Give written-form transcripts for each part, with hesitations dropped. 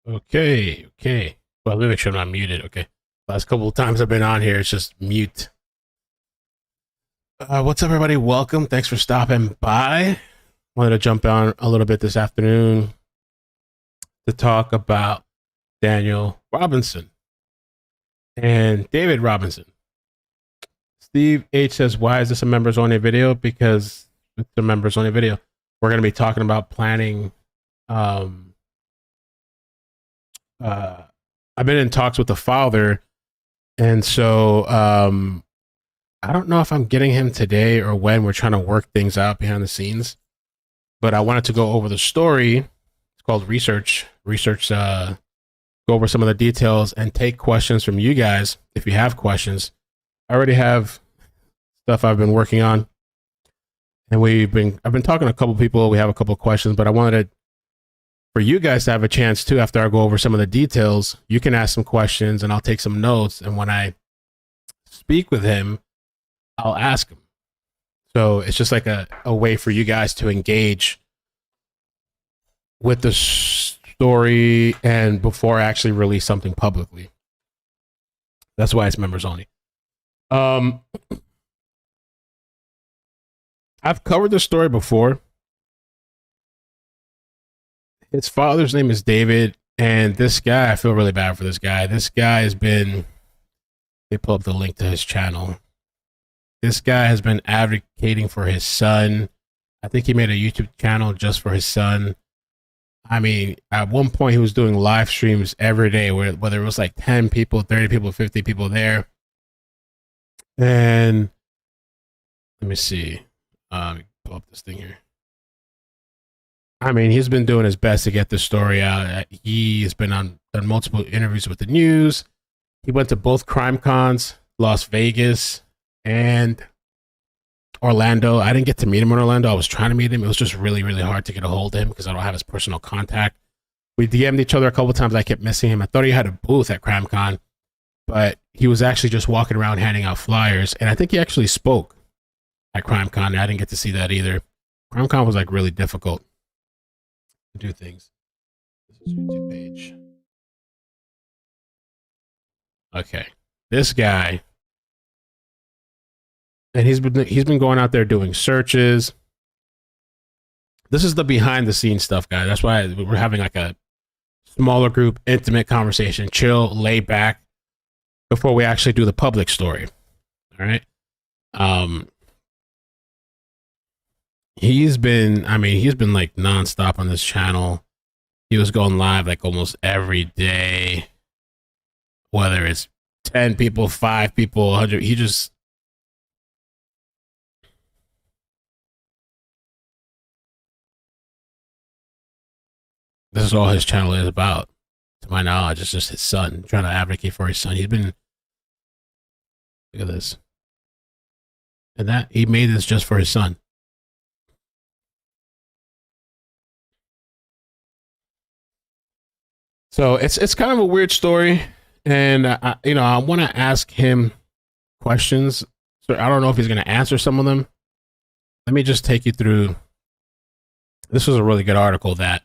Okay. Well, let me make sure I'm not muted. Okay. Last couple of times I've been on here, it's just mute. What's up, everybody? Welcome. Thanks for stopping by. Wanted to jump on a little bit this afternoon to talk about Daniel Robinson and David Robinson. Steve H says, why is this a members only video? Because it's a members only video. We're going to be talking about planning. I've been in talks with the father, and so I don't know if I'm getting him today or when. We're trying to work things out behind the scenes, but I wanted to go over the story. It's called research. Go over some of the details and take questions from you guys if you have questions. I already have stuff I've been working on, and I've been talking to a couple people. We have a couple of questions, but I wanted for you guys to have a chance too. After I go over some of the details, you can ask some questions and I'll take some notes, and when I speak with him, I'll ask him. So it's just like a way for you guys to engage with the story and before I actually release something publicly. That's why it's members only. I've covered the story before. His father's name is David, and this guy, I feel really bad for this guy. This guy has been, they pull up the link to his channel. This guy has been advocating for his son. I think he made a YouTube channel just for his son. I mean, at one point he was doing live streams every day, whether it was like 10 people, 30 people, 50 people there. And let me see. Pull up this thing here. I mean, he's been doing his best to get this story out. He has been done multiple interviews with the news. He went to both crime cons, Las Vegas and Orlando. I didn't get to meet him in Orlando. I was trying to meet him. It was just really, really hard to get a hold of him because I don't have his personal contact. We DM'd each other a couple of times. I kept missing him. I thought he had a booth at CrimeCon, but he was actually just walking around handing out flyers. And I think he actually spoke at CrimeCon. I didn't get to see that either. CrimeCon was like really difficult to do things. This is YouTube page. Okay, this guy, and he's been going out there doing searches. This is the behind the scenes stuff, guys. That's why we're having like a smaller group, intimate conversation, chill, lay back before we actually do the public story. All right. He's been like nonstop on this channel. He was going live like almost every day, whether it's 10 people, 5 people, 100. This is all his channel is about, to my knowledge. It's just his son, trying to advocate for his son. He's been, look at this. And that, he made this just for his son. So it's kind of a weird story, and I want to ask him questions. So I don't know if he's going to answer some of them. Let me just take you through. This was a really good article that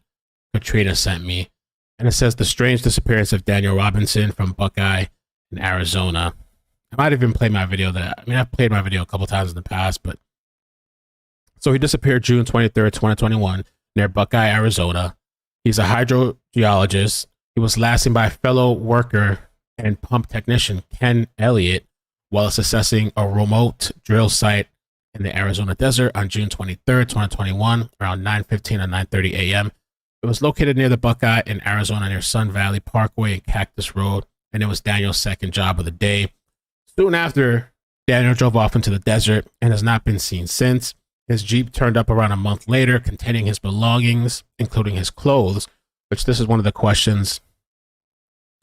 Katrina sent me, and it says the strange disappearance of Daniel Robinson from Buckeye in Arizona. I might even play my video I've played my video a couple times in the past, but so he disappeared June 23rd, 2021 near Buckeye, Arizona. He's a hydrogeologist. He was last seen by a fellow worker and pump technician, Ken Elliott, while assessing a remote drill site in the Arizona desert on June 23rd, 2021, around 9:15 and 9:30 a.m. It was located near the Buckeye in Arizona near Sun Valley Parkway and Cactus Road, and it was Daniel's second job of the day. Soon after, Daniel drove off into the desert and has not been seen since. His Jeep turned up around a month later, containing his belongings, including his clothes, which this is one of the questions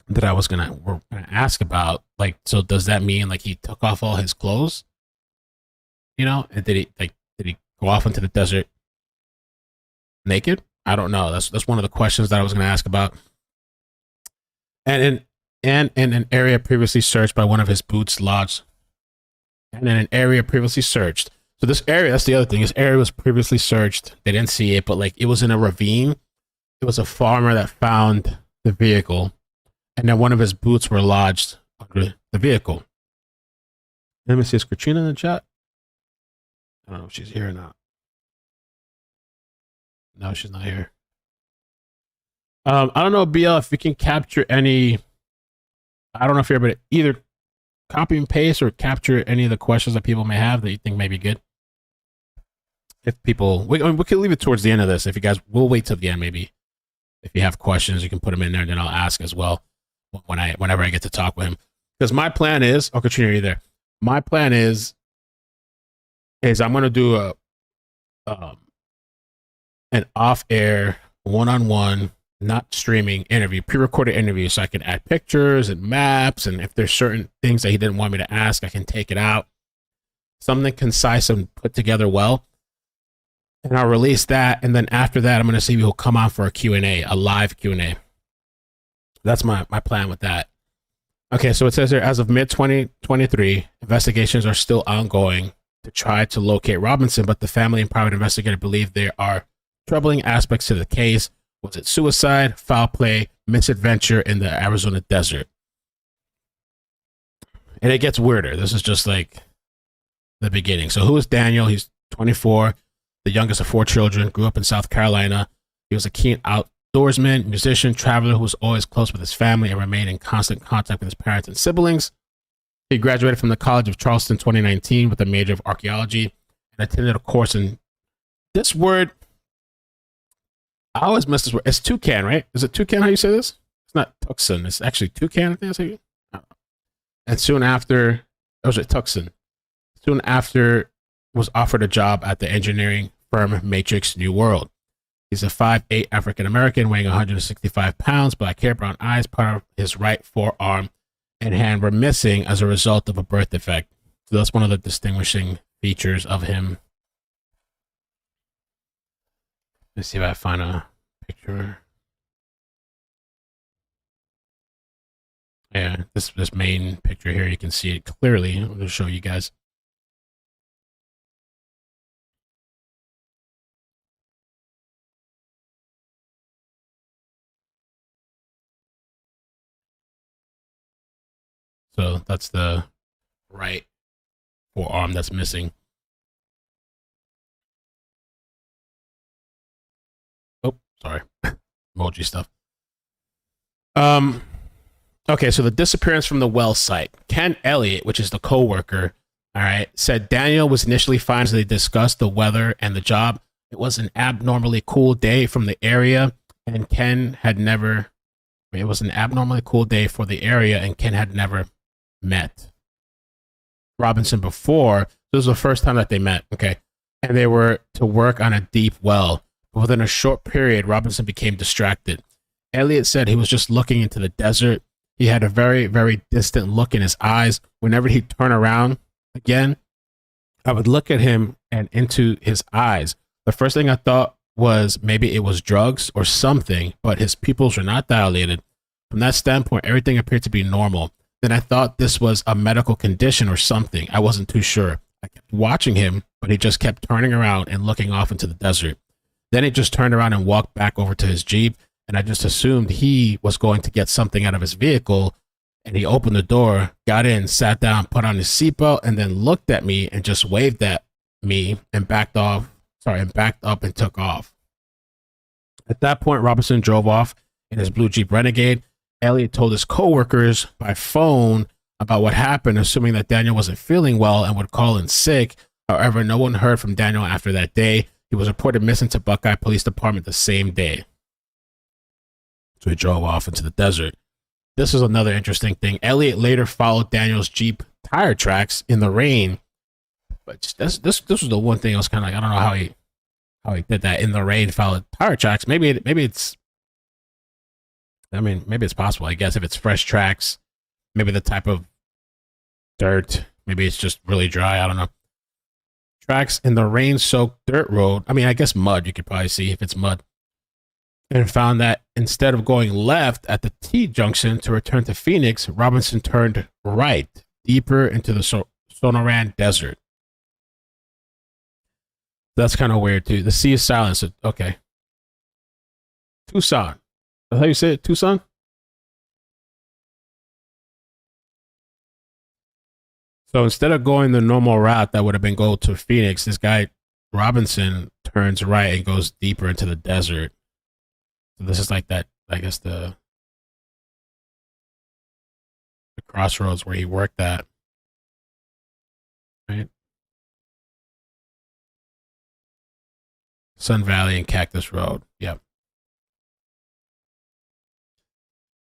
that we're gonna ask about. Like, so does that mean like he took off all his clothes? And did he go off into the desert naked? I don't know. That's one of the questions that I was gonna ask about. And in an area previously searched by one of his boots lodged. And in an area previously searched. So this area, that's the other thing. This area was previously searched. They didn't see it, but like it was in a ravine. It was a farmer that found the vehicle, and then one of his boots were lodged under the vehicle. Let me see, is Katrina in the chat? I don't know if she's here or not. No, she's not here. I don't know, BL, if we can capture any. I don't know if you're able to either copy and paste or capture any of the questions that people may have that you think may be good. If people, we can leave it towards the end of this. If you guys, we'll wait till the end. Maybe if you have questions, you can put them in there, and then I'll ask as well whenever I get to talk with him. Because my plan is, oh, Katrina, are you there? My plan is I'm going to do an off-air, one-on-one, not streaming interview, pre-recorded interview, so I can add pictures and maps, and if there's certain things that he didn't want me to ask, I can take it out. Something concise and put together well. And I'll release that, and then after that, I'm going to see if he'll come on for a Q&A, a live Q&A. That's my plan with that. Okay, so it says here, as of mid-2023, investigations are still ongoing to try to locate Robinson, but the family and private investigator believe there are troubling aspects to the case. Was it suicide, foul play, misadventure in the Arizona desert? And it gets weirder. This is just like the beginning. So who is Daniel? He's 24, the youngest of 4 children, grew up in South Carolina. He was a keen outdoorsman, musician, traveler who was always close with his family and remained in constant contact with his parents and siblings. He graduated from the College of Charleston 2019 with a major of archaeology and attended a course in this word. I always miss this word. It's toucan, right? Is it toucan how you say this? It's not tucson. It's actually toucan. I think that's how you. And soon after, was it tucson? Soon after, was offered a job at the engineering firm Matrix New World. He's a 5'8" African American, weighing 165 pounds, black hair, brown eyes. Part of his right forearm and hand were missing as a result of a birth defect. So that's one of the distinguishing features of him. Let's see if I find a picture. Yeah, this main picture here, you can see it clearly. I'm going to show you guys. So that's the right forearm that's missing. Oh, sorry. Emoji stuff. Okay, so the disappearance from the well site. Ken Elliott, which is the co-worker, all right, said Daniel was initially fine as they discussed the weather and the job. It was an abnormally cool day from the area, and Ken had never. It was an abnormally cool day for the area, and Ken had never met Robinson before. This was the first time that they met. Okay, and they were to work on a deep well. But within a short period, Robinson became distracted. Elliott said he was just looking into the desert. He had a very, very distant look in his eyes. Whenever he'd turn around again, I would look at him and into his eyes. The first thing I thought was maybe it was drugs or something, but his pupils were not dilated. From that standpoint, everything appeared to be normal. Then I thought this was a medical condition or something. I wasn't too sure. I kept watching him, but he just kept turning around and looking off into the desert. Then he just turned around and walked back over to his Jeep, and I just assumed he was going to get something out of his vehicle. And he opened the door, got in, sat down, put on his seatbelt, and then looked at me and just waved at me and backed up and took off. At that point, Robinson drove off in his blue Jeep Renegade. Elliott told his coworkers by phone about what happened, assuming that Daniel wasn't feeling well and would call in sick. However, no one heard from Daniel after that day. He was reported missing to Buckeye Police Department the same day. So he drove off into the desert. This is another interesting thing. Elliott later followed Daniel's Jeep tire tracks in the rain. But this was the one thing I was kind of like, I don't know how he did that in the rain, followed tire tracks. Maybe it's possible, I guess, if it's fresh tracks, maybe the type of dirt, maybe it's just really dry. I don't know. Tracks in the rain-soaked dirt road. I mean, I guess mud, you could probably see if it's mud. And found that instead of going left at the T junction to return to Phoenix, Robinson turned right, deeper into the Sonoran Desert. That's kind of weird, too. The sea is silent. So, okay. Tucson. That's how you say it? Tucson? So instead of going the normal route that would have been go to Phoenix, this guy Robinson turns right and goes deeper into the desert. So this is like that, I guess the crossroads where he worked at, right? Sun Valley and Cactus Road. Yep.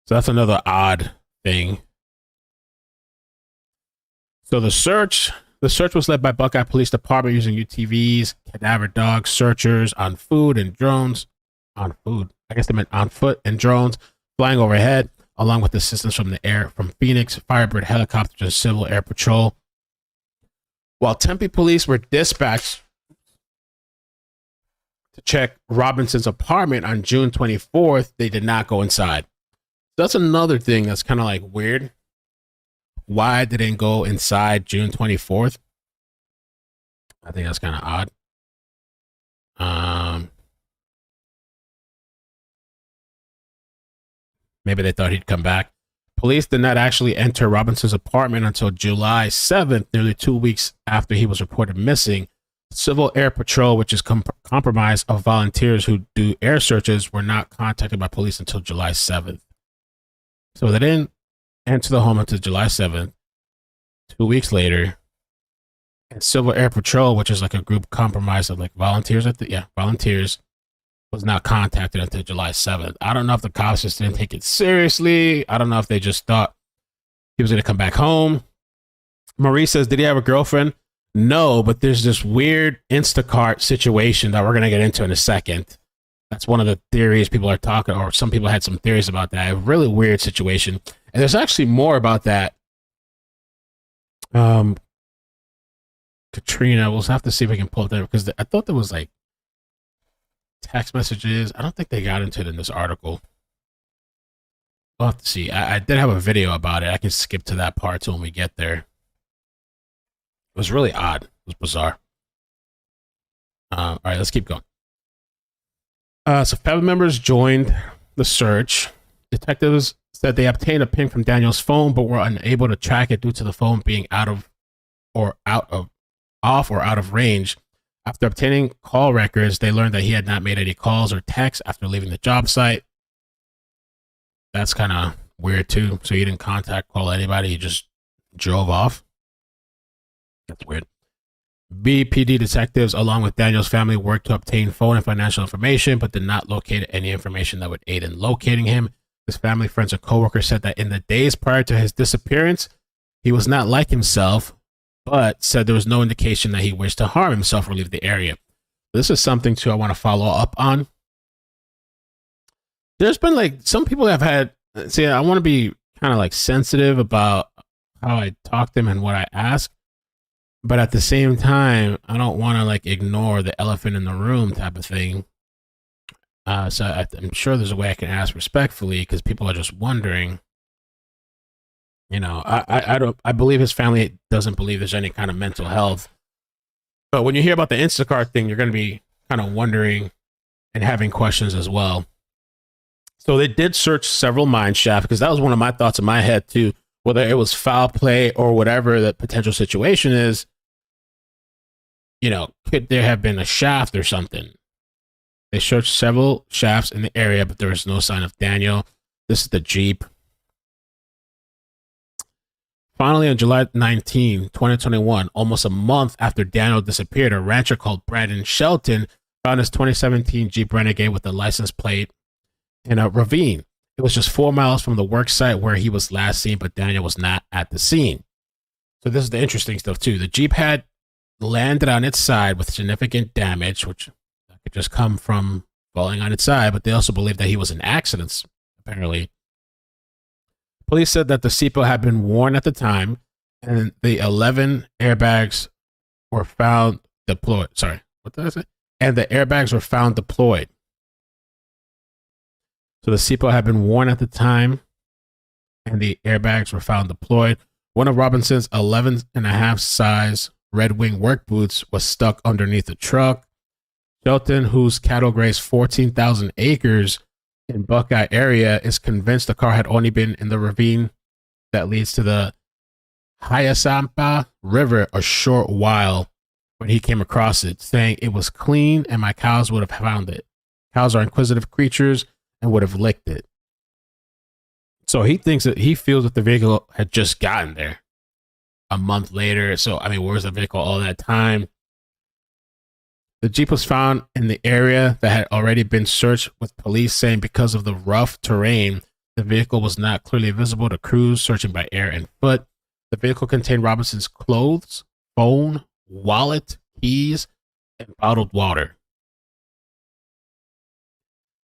So that's another odd thing. So the search was led by Buckeye Police Department using UTVs, cadaver dogs, searchers on foot and drones. On food, I guess they meant on foot and drones flying overhead, along with assistance from the air from Phoenix, Firebird helicopters, and Civil Air Patrol. While Tempe police were dispatched to check Robinson's apartment on June 24th, they did not go inside. That's another thing that's kind of like weird. Why they didn't go inside June 24th? I think that's kind of odd. Maybe they thought he'd come back. Police did not actually enter Robinson's apartment until July 7th, nearly 2 weeks after he was reported missing. Civil Air Patrol, which is comprised of volunteers who do air searches, were not contacted by police until July 7th. So they didn't enter the home until July 7th. 2 weeks later, and Civil Air Patrol, which is like a group comprised of like volunteers, volunteers, was not contacted until July 7th. I don't know if the cops just didn't take it seriously. I don't know if they just thought he was going to come back home. Marie says, did he have a girlfriend? No, but there's this weird Instacart situation that we're going to get into in a second. That's one of the theories people are talking, or some people had some theories about that. A really weird situation. And there's actually more about that. Katrina, we'll have to see if we can pull it there, because I thought there was like text messages. I don't think they got into it in this article. We'll have to see. I did have a video about it. I can skip to that part till when we get there. It was really odd. It was bizarre. All right, let's keep going. So family members joined the search. Detectives said they obtained a ping from Daniel's phone, but were unable to track it due to the phone being off or out of range. After obtaining call records, they learned that he had not made any calls or texts after leaving the job site. That's kind of weird too. So he didn't call anybody. He just drove off. That's weird. BPD detectives, along with Daniel's family, worked to obtain phone and financial information, but did not locate any information that would aid in locating him. His family, friends, and coworkers said that in the days prior to his disappearance, he was not like himself, but said there was no indication that he wished to harm himself or leave the area. This is something too I want to follow up on. There's been like some people have had, see, I want to be kind of like sensitive about how I talk to them and what I ask, but at the same time, I don't want to like ignore the elephant in the room type of thing. So I'm sure there's a way I can ask respectfully, because people are just wondering. You know, I believe his family doesn't believe there's any kind of mental health. But when you hear about the Instacart thing, you're going to be kind of wondering and having questions as well. So they did search several mine shafts, because that was one of my thoughts in my head too, whether it was foul play or whatever the potential situation is. You know, could there have been a shaft or something? They searched several shafts in the area, but there was no sign of Daniel. This is the Jeep. Finally, on July 19, 2021, almost a month after Daniel disappeared, a rancher called Brandon Shelton found his 2017 Jeep Renegade with the license plate in a ravine. It was just 4 miles from the work site where he was last seen, but Daniel was not at the scene. So this is the interesting stuff too. The Jeep had landed on its side with significant damage, which could just come from falling on its side, but they also believe that he was in accidents, apparently. Police said that the seatbelt had been worn at the time, and the 11 airbags were found deployed. Sorry, what did I say? And the airbags were found deployed. So the seatbelt had been worn at the time, and the airbags were found deployed. One of Robinson's 11.5 size Red Wing work boots was stuck underneath the truck. Shelton, whose cattle grazed 14,000 acres in Buckeye area, is convinced the car had only been in the ravine that leads to the Hyasampa River a short while when he came across it, saying it was clean and my cows would have found it. Cows are inquisitive creatures and would have licked it. So he feels that the vehicle had just gotten there a month later. So, I mean, where's the vehicle all that time? The Jeep was found in the area that had already been searched, with police saying because of the rough terrain, the vehicle was not clearly visible to crews searching by air and foot. The vehicle contained Robinson's clothes, phone, wallet, keys, and bottled water.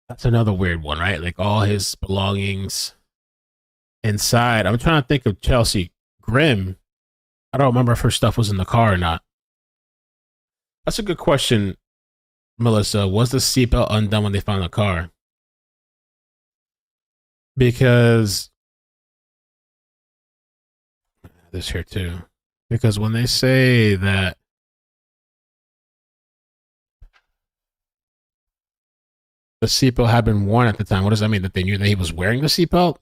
That's another weird one, right? Like all his belongings inside. I'm trying to think of Chelsea Grimm. I don't remember if her stuff was in the car or not. That's a good question, Melissa. Was the seatbelt undone when they found the car? Because this here too. Because when they say that the seatbelt had been worn at the time, what does that mean? That they knew that he was wearing the seatbelt?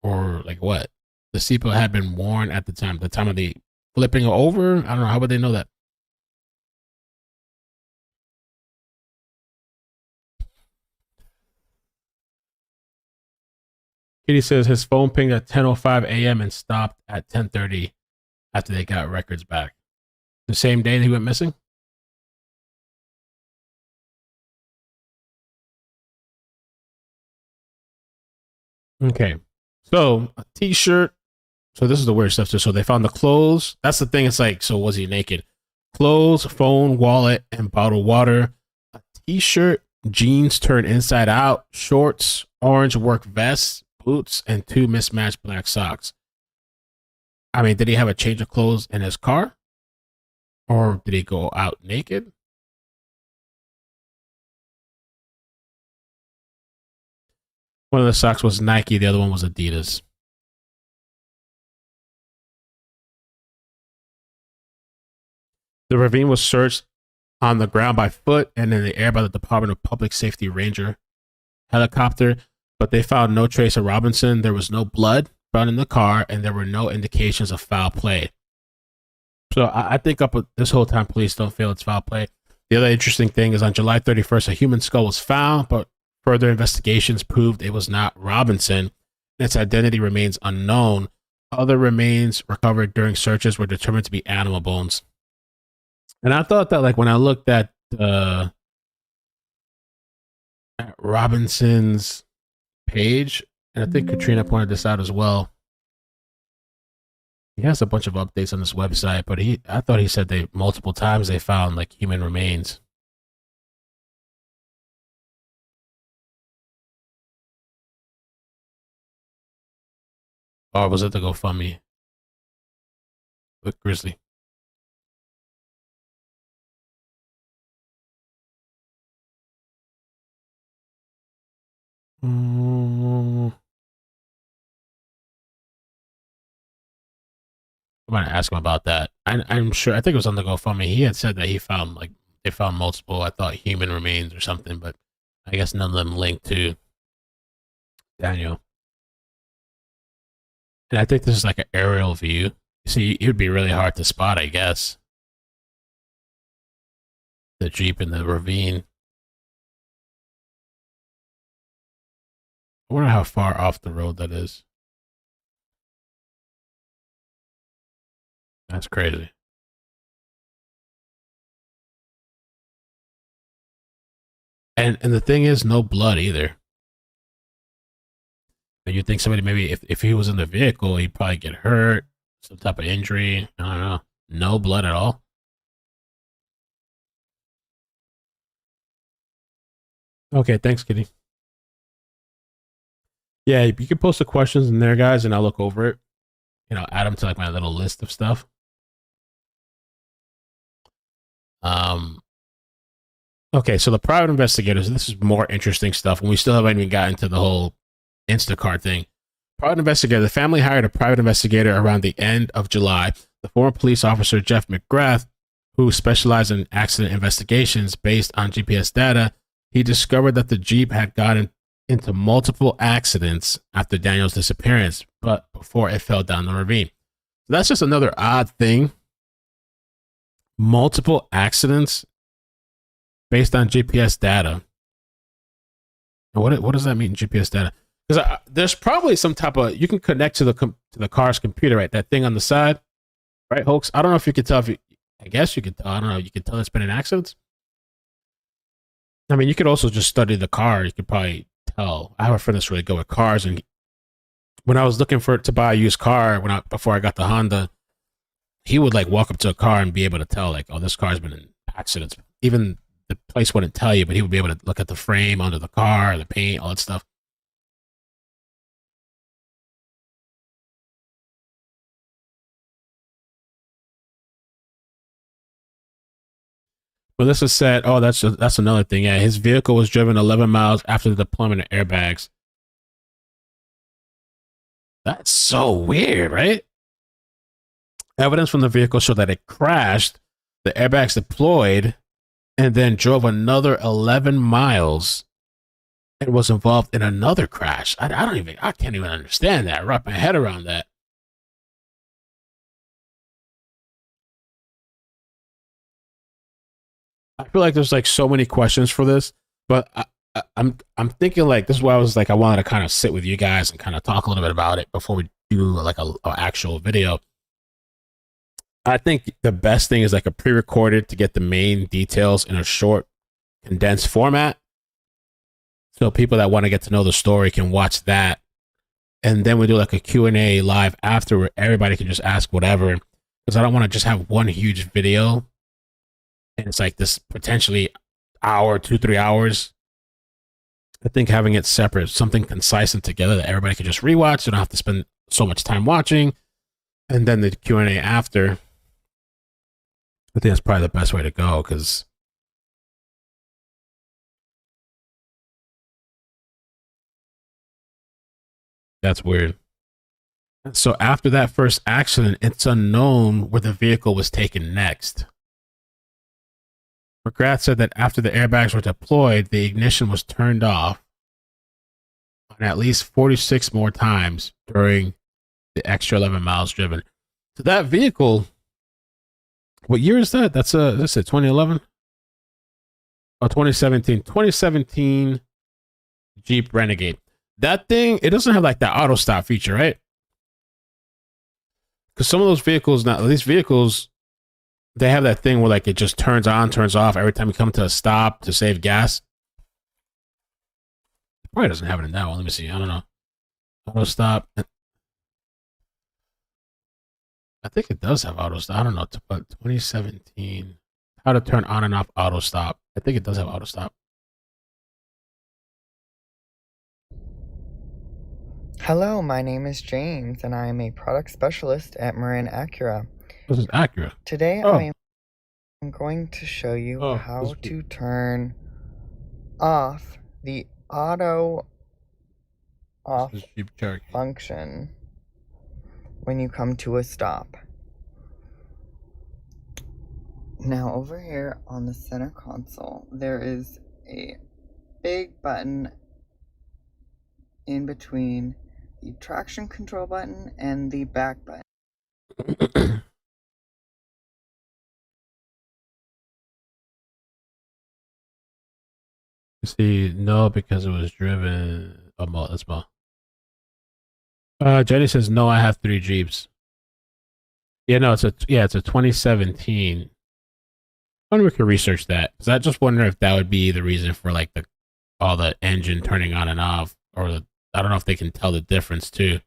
Or like what? The seatbelt had been worn at the time of the flipping over? I don't know. How would they know that? Kitty says his phone pinged at 10:05 a.m. and stopped at 10:30 after they got records back. The same day he went missing? Okay. So a t-shirt. So this is the weird stuff too. So they found the clothes. That's the thing. It's like, so was he naked? Clothes, phone, wallet, and bottled water. A t-shirt, jeans turned inside out, shorts, orange work vest, boots, and two mismatched black socks. I mean, did he have a change of clothes in his car? Or did he go out naked? One of the socks was Nike, the other one was Adidas. The ravine was searched on the ground by foot and in the air by the Department of Public Safety Ranger helicopter, but they found no trace of Robinson. There was no blood found in the car, and there were no indications of foul play. So I think up this whole time, police don't feel it's foul play. The other interesting thing is on July 31st, a human skull was found, but further investigations proved it was not Robinson. Its identity remains unknown. Other remains recovered during searches were determined to be animal bones. And I thought that, like, when I looked at Robinson's page, and I think Katrina pointed this out as well. He has a bunch of updates on this website, but I thought he said they multiple times they found like human remains. Or was it the GoFundMe with Grizzly? I'm gonna ask him about that. I'm sure. I think it was on the GoFundMe. He had said that he found like they found multiple. I thought human remains or something, but I guess none of them linked to Daniel. And I think this is like an aerial view. See, it would be really hard to spot, I guess. The Jeep in the ravine. I wonder how far off the road that is. That's crazy. And the thing is, no blood either. And you think somebody maybe if he was in the vehicle, he'd probably get hurt, some type of injury. I don't know. No blood at all. Okay, thanks, Kitty. Yeah, you can post the questions in there, guys, and I'll look over it. Add them to like my little list of stuff. Um. Okay, so the private investigators. This is more interesting stuff, and we still haven't even gotten to the whole Instacart thing. Private investigator. The family hired a private investigator around the end of July. The former police officer Jeff McGrath, who specialized in accident investigations based on GPS data, he discovered that the Jeep had gotten into multiple accidents after Daniel's disappearance, but before it fell down the ravine. That's just another odd thing. Multiple accidents based on GPS data. What does that mean, GPS data? Because there's probably some type of, you can connect to the car's computer, right? That thing on the side, right, Hoax? I don't know if you could tell. I guess you could tell. I don't know. You could tell it's been in accidents. I mean, you could also just study the car. You could probably tell. I have a friend that's really good with cars, and when I was looking to buy a used car before I got the Honda, he would like walk up to a car and be able to tell like, oh, this car's been in accidents. Even the place wouldn't tell you, but he would be able to look at the frame under the car, the paint, all that stuff. But this is said. Oh, that's another thing. Yeah, his vehicle was driven 11 miles after the deployment of airbags. That's so weird, right? Evidence from the vehicle showed that it crashed, the airbags deployed, and then drove another 11 miles and was involved in another crash. I can't even understand that. Wrap my head around that. I feel like there's like so many questions for this, but I'm thinking like this is why I was like I wanted to kind of sit with you guys and kind of talk a little bit about it before we do like a actual video. I think the best thing is like a pre-recorded to get the main details in a short, condensed format. So people that want to get to know the story can watch that. And then we do like a Q&A live after where everybody can just ask whatever. Because I don't want to just have one huge video. And it's like this potentially hour, 2-3 hours. I think having it separate, something concise and together that everybody can just rewatch. You don't have to spend so much time watching. And then the Q&A after. I think that's probably the best way to go because that's weird. So after that first accident, it's unknown where the vehicle was taken next. McGrath said that after the airbags were deployed, the ignition was turned off on at least 46 more times during the extra 11 miles driven. So that vehicle, what year is that? That's a 2011? Oh, 2017. 2017 Jeep Renegade. That thing, it doesn't have like that auto stop feature, right? Because some of those vehicles, now these vehicles, they have that thing where like it just turns on, turns off every time you come to a stop to save gas. It probably doesn't have it in that one. Let me see. I don't know. Auto stop. I think it does have auto stop. I don't know. But 2017. How to turn on and off auto stop. I think it does have auto stop. Hello, my name is James, and I am a product specialist at Marin Acura. This is Acura. Today, I am going to show you how to turn off the auto off function when you come to a stop. Now, over here on the center console, there is a big button in between the traction control button and the back button. See, no, because it was driven. Oh, that's Mo. Jenny says no. I have 3 Jeeps. Yeah, no, it's a 2017. I wonder if we could research that because I just wonder if that would be the reason for like all the engine turning on and off, or I don't know if they can tell the difference too.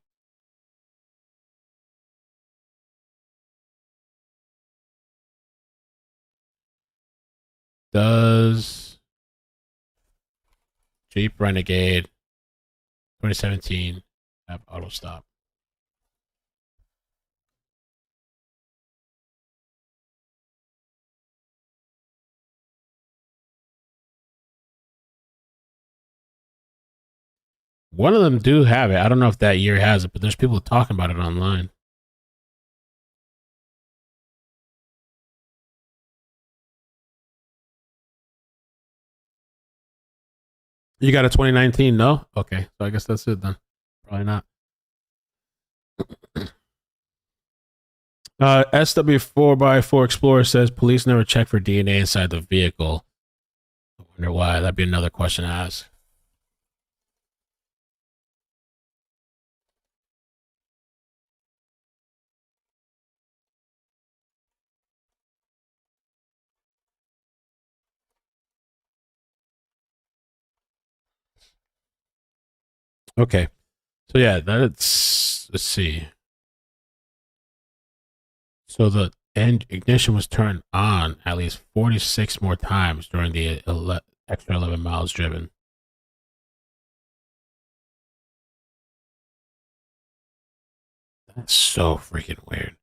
Does Jeep Renegade 2017 have auto stop? One of them do have it. I don't know if that year has it, but there's people talking about it online. You got a 2019? No? Okay. So I guess that's it then. Probably not. SW4x4 Explorer says police never check for DNA inside the vehicle. I wonder why. That'd be another question to ask. Okay. So yeah, let's see. So the ignition was turned on at least 46 more times during the extra 11 miles driven. That's so freaking weird.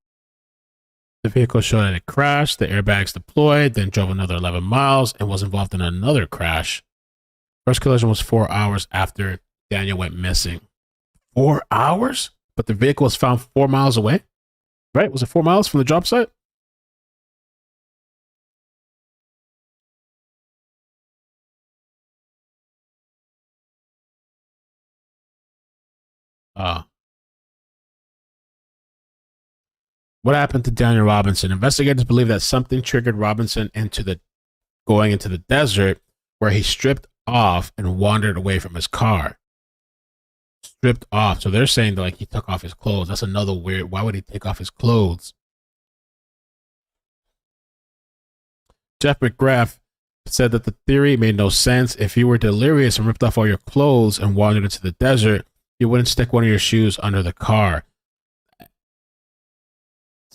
The vehicle showed that it crashed, the airbags deployed, then drove another 11 miles and was involved in another crash. First collision was 4 hours after Daniel went missing. 4 hours? But the vehicle was found 4 miles away? Right? Was it 4 miles from the job site? What happened to Daniel Robinson? Investigators believe that something triggered Robinson going into the desert, where he stripped off and wandered away from his car. Stripped off. So they're saying that he took off his clothes. That's another weird. Why would he take off his clothes? Jeff McGrath said that the theory made no sense. If you were delirious and ripped off all your clothes and wandered into the desert, you wouldn't stick one of your shoes under the car.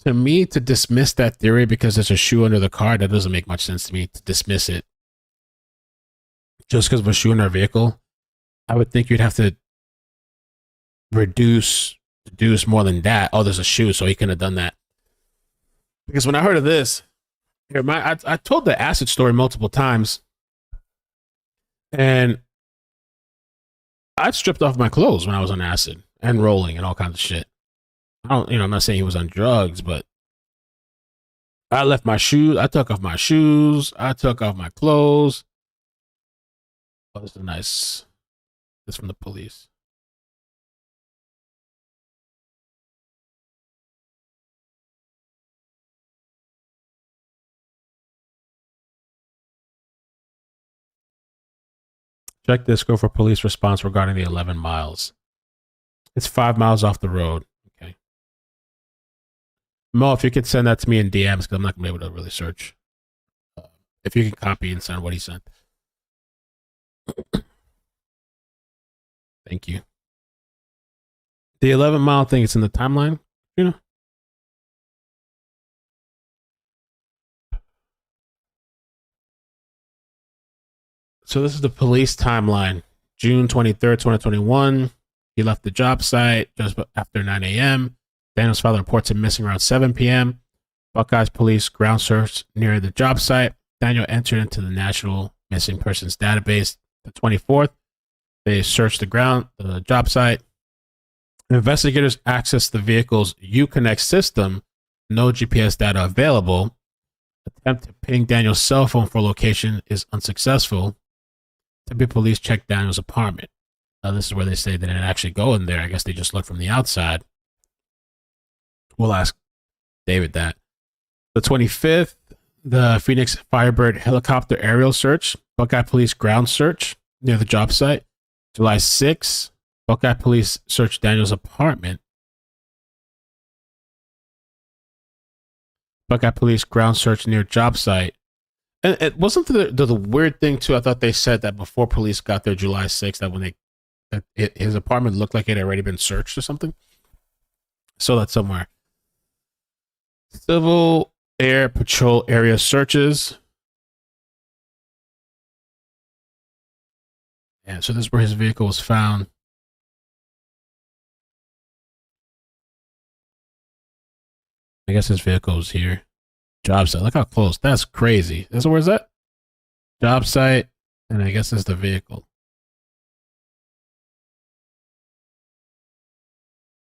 To me, to dismiss that theory because there's a shoe under the car, that doesn't make much sense to me, to dismiss it. Just because of a shoe in our vehicle, I would think you'd have to deduce more than that. Oh, there's a shoe, so he couldn't have done that. Because when I heard of this, I told the acid story multiple times, and I stripped off my clothes when I was on acid and rolling and all kinds of shit. I'm not saying he was on drugs, but I left my shoes. I took off my shoes. I took off my clothes. Oh, this is nice. This is from the police. Check Disco for police response regarding the 11 miles. It's 5 miles off the road. Okay. Mo, if you could send that to me in DMs, because I'm not going to be able to really search. If you can copy and send what he sent. Thank you. The 11-mile thing, it's in the timeline, you know? So this is the police timeline. June 23rd, 2021. He left the job site just after 9 a.m. Daniel's father reports him missing around 7 p.m. Buckeyes police ground search near the job site. Daniel entered into the National Missing Persons Database the 24th. They searched the job site. Investigators accessed the vehicle's Uconnect system. No GPS data available. Attempt to ping Daniel's cell phone for location is unsuccessful. Tempe police checked Daniel's apartment. This is where they say they didn't actually go in there. I guess they just looked from the outside. We'll ask David that. The 25th, the Phoenix Firebird helicopter aerial search. Buckeye police ground search near the job site. July 6th, Buckeye police searched Daniel's apartment. Buckeye police ground search near job site. And it wasn't the weird thing too. I thought they said that before police got there July 6th, that his apartment looked like it had already been searched or something. So that's somewhere. Civil Air Patrol area searches. Yeah, so this is where his vehicle was found. I guess his vehicle was here. Job site. Look how close. That's crazy. Where's that? Job site. And I guess it's the vehicle.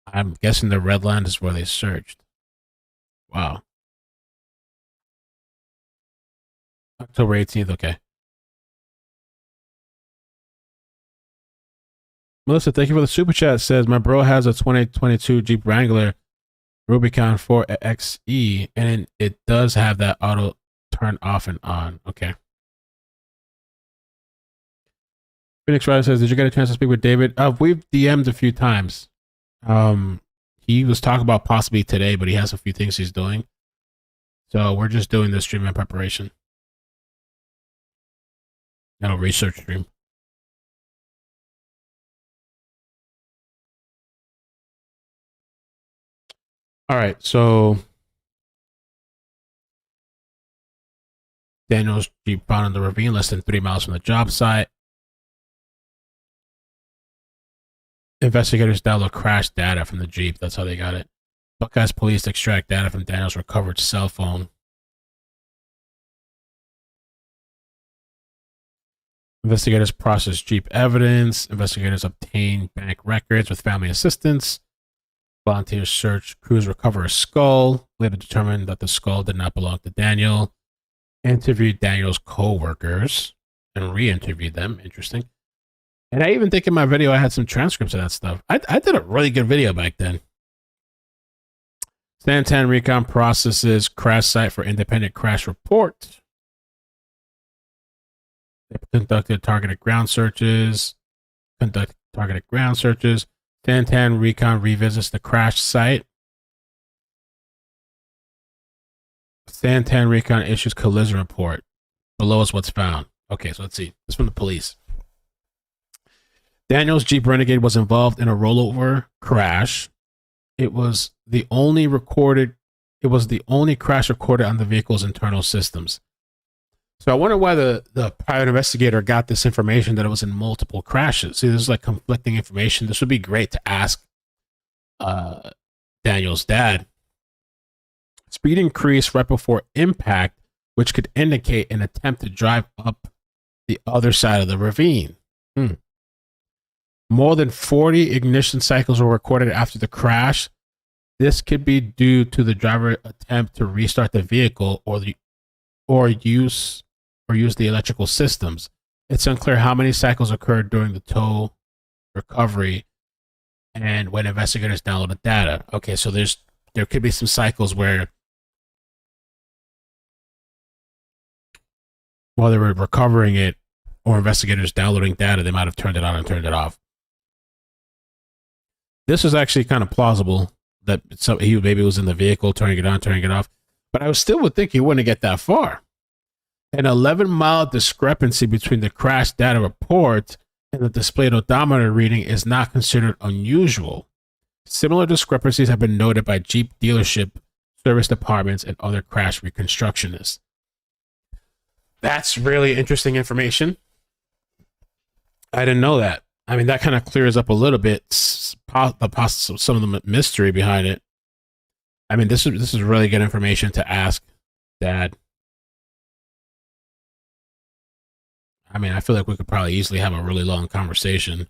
I'm guessing the red line is where they searched. Wow. October 18th. Okay. Melissa, thank you for the super chat. It says, my bro has a 2022 Jeep Wrangler Rubicon 4XE, and it does have that auto turn off and on. Okay. Phoenix Rider says, "Did you get a chance to speak with David?" We've DM'd a few times. He was talking about possibly today, but he has a few things he's doing. So we're just doing this stream in preparation. No research stream. All right, so Daniel's Jeep found in the ravine less than 3 miles from the job site. Investigators download crash data from the Jeep. That's how they got it. Buckeyes police extract data from Daniel's recovered cell phone. Investigators process Jeep evidence. Investigators obtain bank records with family assistance. Volunteers search. Crews recover a skull. Later determined that the skull did not belong to Daniel. Interviewed Daniel's co-workers and re-interviewed them. Interesting. And I even think in my video I had some transcripts of that stuff. I did a really good video back then. Santan Recon processes crash site for independent crash report. They conducted targeted ground searches. Santan Recon revisits the crash site. Santan Recon issues collision report. Below is what's found. Okay, so let's see. This is from the police. Daniel's Jeep Renegade was involved in a rollover crash. It was the only crash recorded on the vehicle's internal systems. So I wonder why the private investigator got this information that it was in multiple crashes. See, this is like conflicting information. This would be great to ask Daniel's dad. Speed increased right before impact, which could indicate an attempt to drive up the other side of the ravine. More than 40 ignition cycles were recorded after the crash. This could be due to the driver attempt to restart the vehicle or use the electrical systems. It's unclear how many cycles occurred during the tow recovery and when investigators downloaded data. Okay, so there could be some cycles where while they were recovering it or investigators downloading data, they might have turned it on and turned it off. This was actually kind of plausible that he maybe was in the vehicle, turning it on, turning it off. But I still would think he wouldn't get that far. An 11-mile discrepancy between the crash data report and the displayed odometer reading is not considered unusual. Similar discrepancies have been noted by Jeep dealership, service departments, and other crash reconstructionists. That's really interesting information. I didn't know that. I mean, that kind of clears up a little bit some of the mystery behind it. I mean, this is really good information to ask Dad. I mean, I feel like we could probably easily have a really long conversation.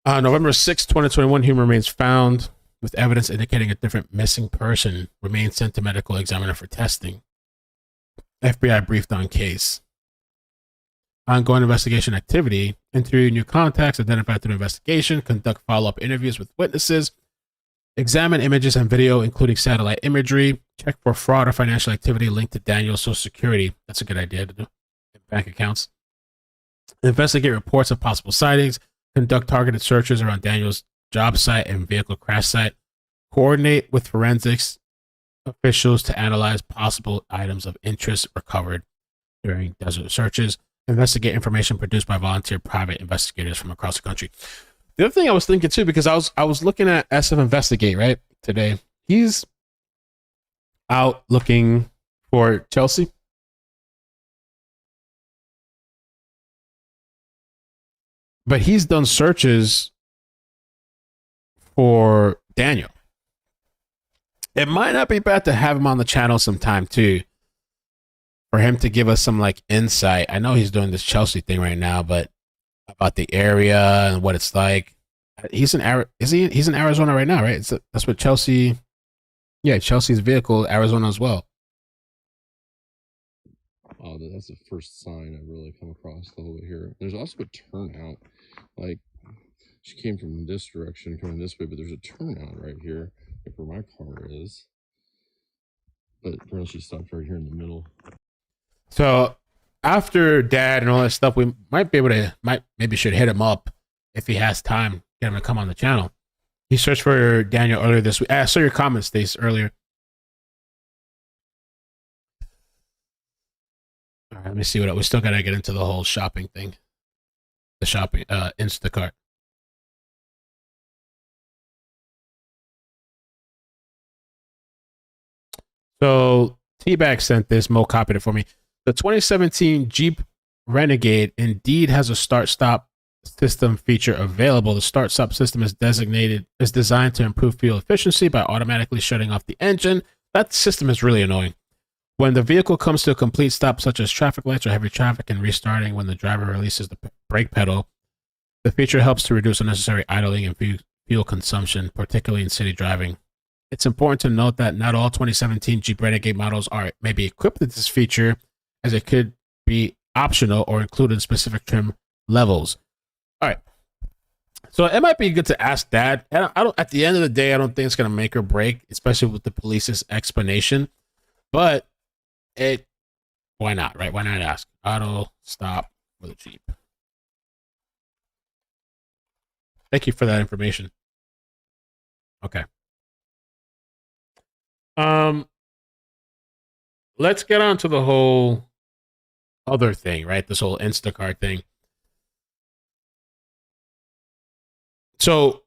November 6, 2021, human remains found with evidence indicating a different missing person remains sent to medical examiner for testing. FBI briefed on case. Ongoing investigation activity, interview new contacts identified through the investigation, conduct follow-up interviews with witnesses, examine images and video, including satellite imagery, check for fraud or financial activity linked to Daniel's Social Security. That's a good idea to do. Bank accounts. Investigate reports of possible sightings, conduct targeted searches around Daniel's job site and vehicle crash site, coordinate with forensics officials to analyze possible items of interest recovered during desert searches, investigate information produced by volunteer private investigators from across the country. The other thing I was thinking too, because I was looking at SF Investigate, right, today. He's out looking for Chelsea. But he's done searches for Daniel. It might not be bad to have him on the channel sometime too, for him to give us some like insight. I know he's doing this Chelsea thing right now, but about the area and what it's like. He's in He's in Arizona right now, right? That's what Chelsea. Yeah, Chelsea's vehicle, Arizona as well. Oh, that's the first sign I've really come across the whole way here. There's also a turnout. Like, she came from this direction, coming this way, but there's a turnout right here. like where my car is. But apparently she stopped right here in the middle. So after Dad and all that stuff, we might be able to, maybe should hit him up if he has time, get him to come on the channel. He searched for Daniel earlier this week. I saw your comments, Stace, earlier. All right, let me see what we still got to get into the whole shopping thing. The shopping, Instacart. So T-Bag sent this. Mo copied it for me. The 2017 Jeep Renegade indeed has a start-stop system feature available. The start-stop system is designed to improve fuel efficiency by automatically shutting off the engine. That system is really annoying. When the vehicle comes to a complete stop, such as traffic lights or heavy traffic, and restarting when the driver releases the brake pedal, the feature helps to reduce unnecessary idling and fuel consumption, particularly in city driving. It's important to note that not all 2017 Jeep Renegade models may be equipped with this feature, as it could be optional or included in specific trim levels. All right. So it might be good to ask Dad. I don't. At the end of the day, I don't think it's going to make or break, especially with the police's explanation. But why not, right? Why not ask? Auto stop for the Jeep. Thank you for that information. Okay. Let's get on to the whole other thing, right? This whole Instacart thing. So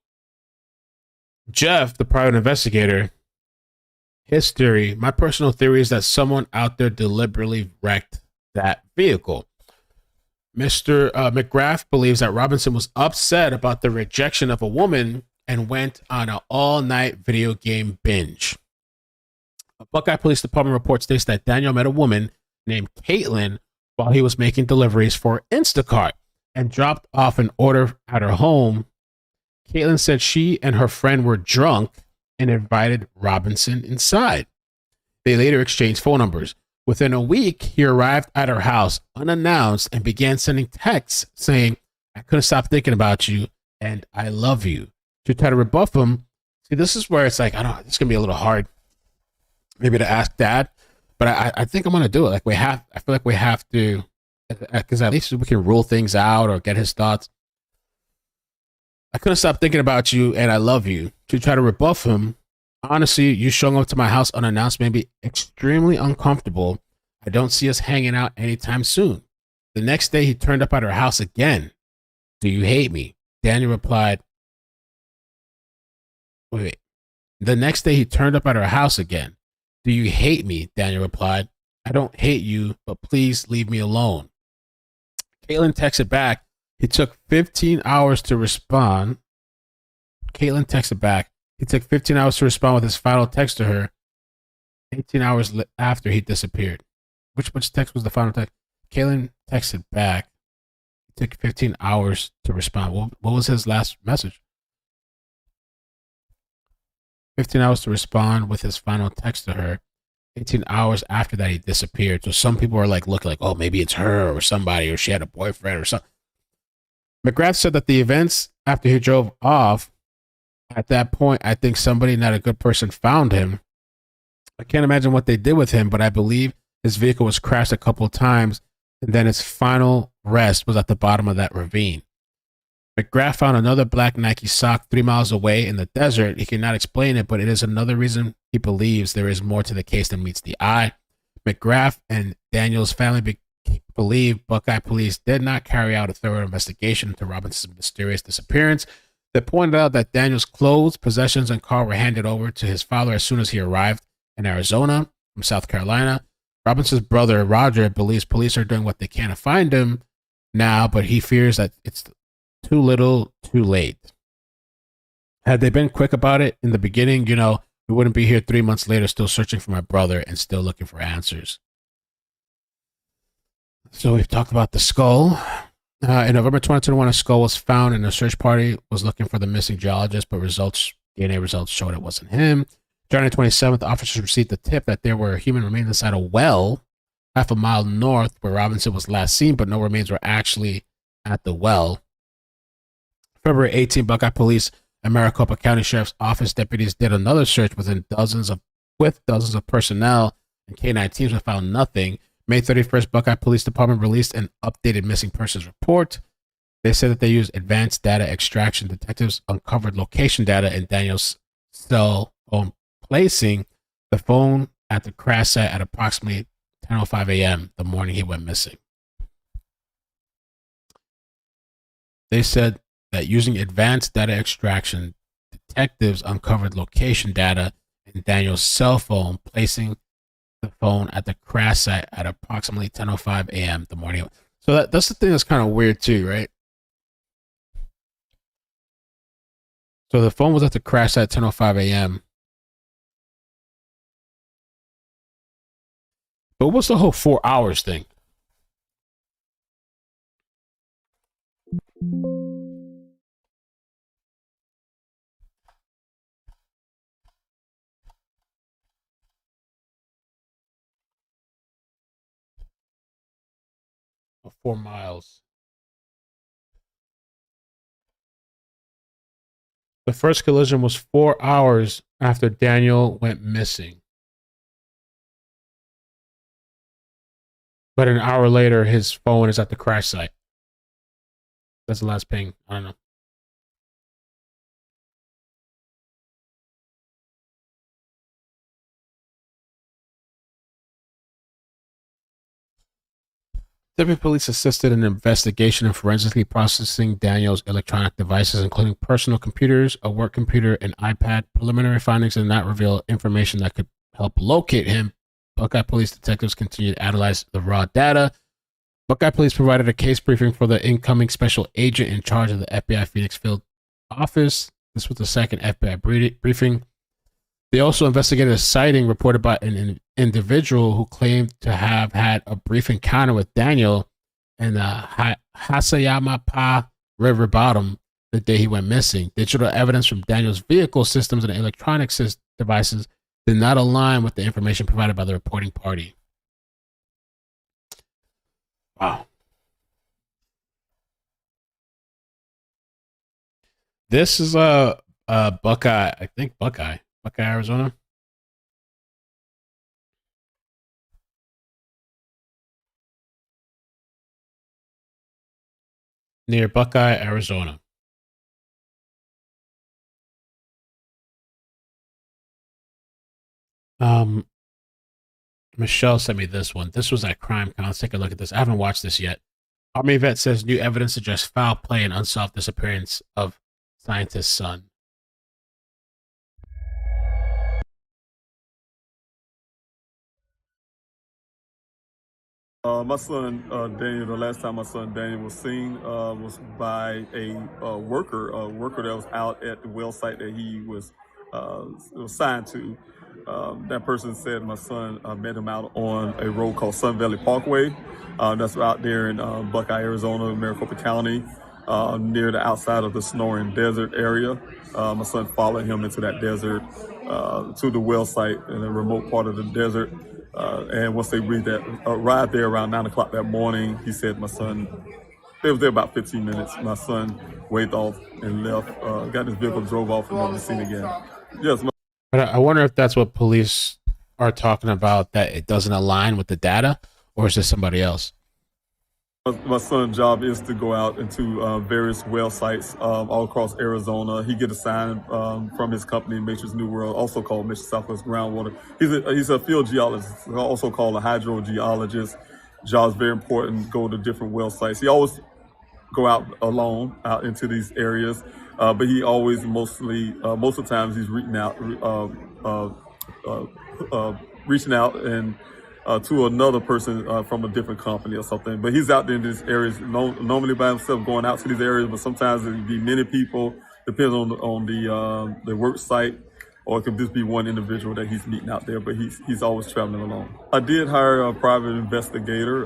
Jeff, the private investigator, his theory, my personal theory, is that someone out there deliberately wrecked that vehicle. Mr. McGrath believes that Robinson was upset about the rejection of a woman and went on an all-night video game binge. A Buckeye Police Department report states that Daniel met a woman named Caitlin while he was making deliveries for Instacart and dropped off an order at her home. Caitlin said she and her friend were drunk and invited Robinson inside. They later exchanged phone numbers. Within a week, he arrived at her house unannounced and began sending texts saying, "I couldn't stop thinking about you and I love you." To try to rebuff him, see, this is where it's like, I don't know, it's going to be a little hard maybe to ask Dad, but I think I'm going to do it. I feel like we have to, because at least we can rule things out or get his thoughts. "I couldn't stop thinking about you and I love you." To try to rebuff him, "Honestly, you showing up to my house unannounced made me extremely uncomfortable. I don't see us hanging out anytime soon." The next day, he turned up at her house again. "Do you hate me?" Daniel replied, wait. The next day, he turned up at her house again. "Do you hate me?" Daniel replied, "I don't hate you, but please leave me alone." Caitlin texted back. He took 15 hours to respond. Caitlin texted back. He took 15 hours to respond with his final text to her. 18 hours after, he disappeared. Which text was the final text? Caitlin texted back. It took 15 hours to respond. What was his last message? 15 hours to respond with his final text to her. 18 hours after that, he disappeared. So some people are like looking like, oh, maybe it's her or somebody, or she had a boyfriend or something. McGrath said that the events after he drove off, at that point, I think somebody, not a good person, found him. I can't imagine what they did with him, but I believe his vehicle was crashed a couple of times, and then his final rest was at the bottom of that ravine. McGrath found another black Nike sock 3 miles away in the desert. He cannot explain it, but it is another reason he believes there is more to the case than meets the eye. McGrath and Daniel's family believe Buckeye police did not carry out a thorough investigation into Robinson's mysterious disappearance. They pointed out that Daniel's clothes, possessions, and car were handed over to his father as soon as he arrived in Arizona from South Carolina. Robinson's brother, Roger, believes police are doing what they can to find him now, but he fears that it's too little, too late. Had they been quick about it in the beginning, we wouldn't be here 3 months later still searching for my brother and still looking for answers. So we've talked about the skull. In November 2021, a skull was found and a search party was looking for the missing geologist, but DNA results showed it wasn't him. January 27th, officers received the tip that there were human remains inside a well half a mile north where Robinson was last seen, but no remains were actually at the well. February 18th, Buckeye police And Maricopa County Sheriff's Office deputies did another search with dozens of personnel and K9 teams and found nothing. May 31st, Buckeye Police Department released an updated missing persons report. They said that they used advanced data extraction. Detectives uncovered location data in Daniel's cell phone, placing the phone at the crash site at approximately 10:05 a.m. the morning he went missing. They said that using advanced data extraction, detectives uncovered location data in Daniel's cell phone, placing the phone at the crash site at approximately 10:05 a.m. the morning. So that's the thing that's kind of weird too, right? So the phone was at the crash site at 10:05 a.m. But what's the whole 4 hours thing? Oh, 4 miles. The first collision was 4 hours after Daniel went missing. But an hour later, his phone is at the crash site. That's the last ping. I don't know. Deputy police assisted in an investigation and forensically processing Daniel's electronic devices, including personal computers, a work computer, and iPad. Preliminary findings did not reveal information that could help locate him. Buckeye police detectives continued to analyze the raw data. Buckeye police provided a case briefing for the incoming special agent in charge of the FBI Phoenix Field office. This was the second FBI briefing. They also investigated a sighting reported by an individual who claimed to have had a brief encounter with Daniel in the Hasayama Pa River bottom the day he went missing. Digital evidence from Daniel's vehicle systems and electronic devices did not align with the information provided by the reporting party. Wow. This is Buckeye, I think Buckeye, Arizona. Near Buckeye, Arizona. Michelle sent me this one. This was at CrimeCon. Let's take a look at this. I haven't watched this yet. Army vet says new evidence suggests foul play and unsolved disappearance of scientist's son. My son Daniel, the last time my son Daniel was seen was by a worker that was out at the well site that he was assigned to. That person said my son met him out on a road called Sun Valley Parkway. That's out there in Buckeye, Arizona, Maricopa County, near the outside of the Sonoran Desert area. My son followed him into that desert to the well site in a remote part of the desert. And once they arrived there around 9 o'clock that morning, he said my son, they was there about 15 minutes. My son waved off and left, got his vehicle, drove off, and never seen again. Yes. But I wonder if that's what police are talking about, that it doesn't align with the data, or is this somebody else? My son's job is to go out into various well sites all across Arizona. He gets assigned from his company, Matrix New World, also called Matrix Southwest Groundwater. He's a field geologist, also called a hydrogeologist. Job's very important, go to different well sites. He always go out alone, out into these areas, but he always most of the times he's reaching out and to another person from a different company or something. But he's out there in these areas normally by himself, going out to these areas, but sometimes it can be many people, depends on the work site, or it could just be one individual that he's meeting out there, but he's always traveling alone. I did hire a private investigator.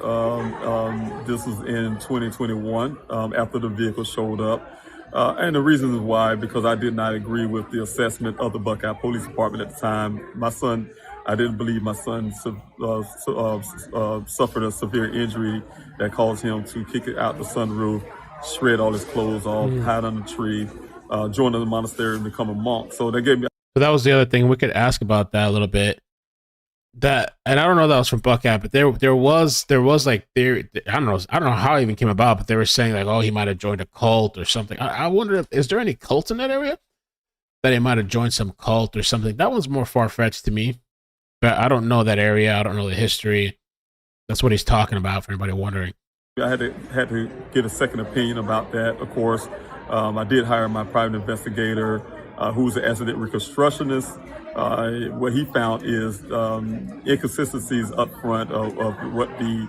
This was in 2021 after the vehicle showed up. And the reason why, because I did not agree with the assessment of the Buckeye Police Department at the time. I didn't believe my son suffered a severe injury that caused him to kick it out the sunroof, shred all his clothes off, hide on the tree, join the monastery and become a monk. So they gave me. So that was the other thing. We could ask about that a little bit. That, and I don't know that was from Buckeye, but there was like I don't know how it even came about, but they were saying like, oh, he might have joined a cult or something. I wonder is there any cults in that area that he might have joined some cult or something. That one's more far fetched to me, but I don't know that area. I don't know the history. That's what he's talking about for anybody wondering. I had to get a second opinion about that. Of course, I did hire my private investigator, who's an accident reconstructionist. What he found is inconsistencies up front of what the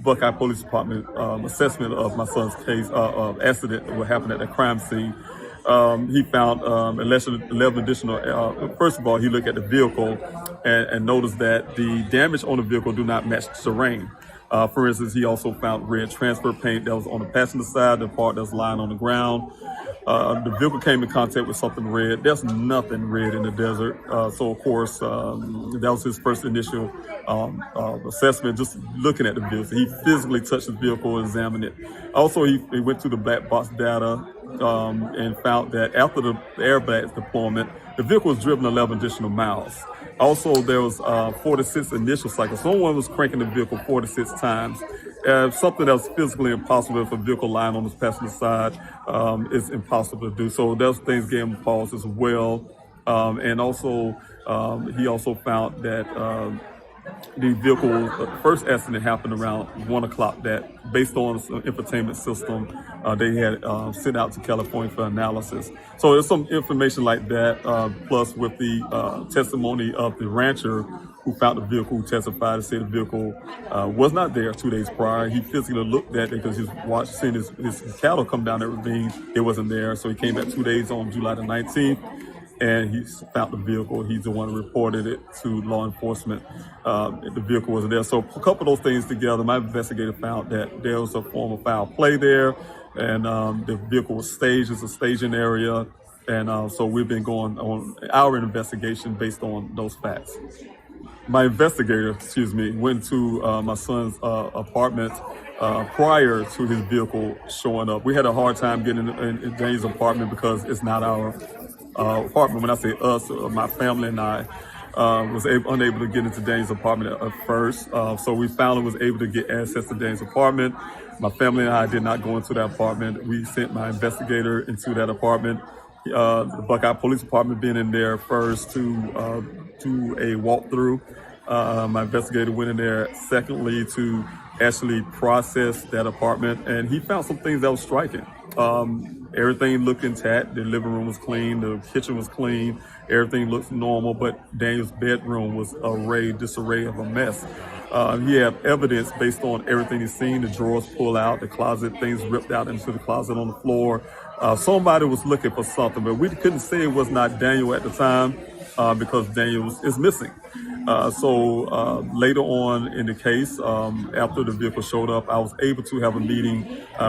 Buckeye Police Department assessment of my son's case of accident, what happened at the crime scene. He found 11 additional. First of all, he looked at the vehicle and noticed that the damage on the vehicle do not match the terrain. For instance, he also found red transfer paint that was on the passenger side, the part that's lying on the ground. The vehicle came in contact with something red. There's nothing red in the desert. So, of course, that was his first initial assessment, just looking at the vehicle. He physically touched the vehicle and examined it. Also, he went through the black box data and found that after the airbags deployment, the vehicle was driven 11 additional miles. Also, there was 46 initial cycles. Someone was cranking the vehicle 46 times. Something that's physically impossible if a vehicle lying on the passenger side is impossible to do. So those things gave him pause as well. And also, he also found that the vehicle, first accident happened around 1 o'clock that, based on the infotainment system, they had sent out to California for analysis. So there's some information like that, plus with the testimony of the rancher who found the vehicle, who testified and said the vehicle was not there 2 days prior. He physically looked at it because he was seeing his cattle come down that ravine. It wasn't there. So he came back 2 days on July the 19th. And he found the vehicle. He's the one who reported it to law enforcement. The vehicle wasn't there. So a couple of those things together, my investigator found that there was a form of foul play there, and the vehicle was staged as a staging area. And so we've been going on our investigation based on those facts. My investigator, went to my son's apartment prior to his vehicle showing up. We had a hard time getting in Dane's apartment because it's not our apartment. When I say us, my family and I was unable to get into Dane's apartment at first. So we finally was able to get access to Dane's apartment. My family and I did not go into that apartment. We sent my investigator into that apartment. The Buckeye Police Department being in there first to do a walkthrough. My investigator went in there secondly to actually process that apartment, and he found some things that was striking. Everything looked intact. The living room was clean. The kitchen was clean. Everything looked normal, but Daniel's bedroom was disarray of a mess. He had evidence based on everything he's seen. The drawers pulled out, the closet, things ripped out into the closet on the floor. Somebody was looking for something, but we couldn't say it was not Daniel at the time because Daniel is missing. So later on in the case, after the vehicle showed up, I was able to have a meeting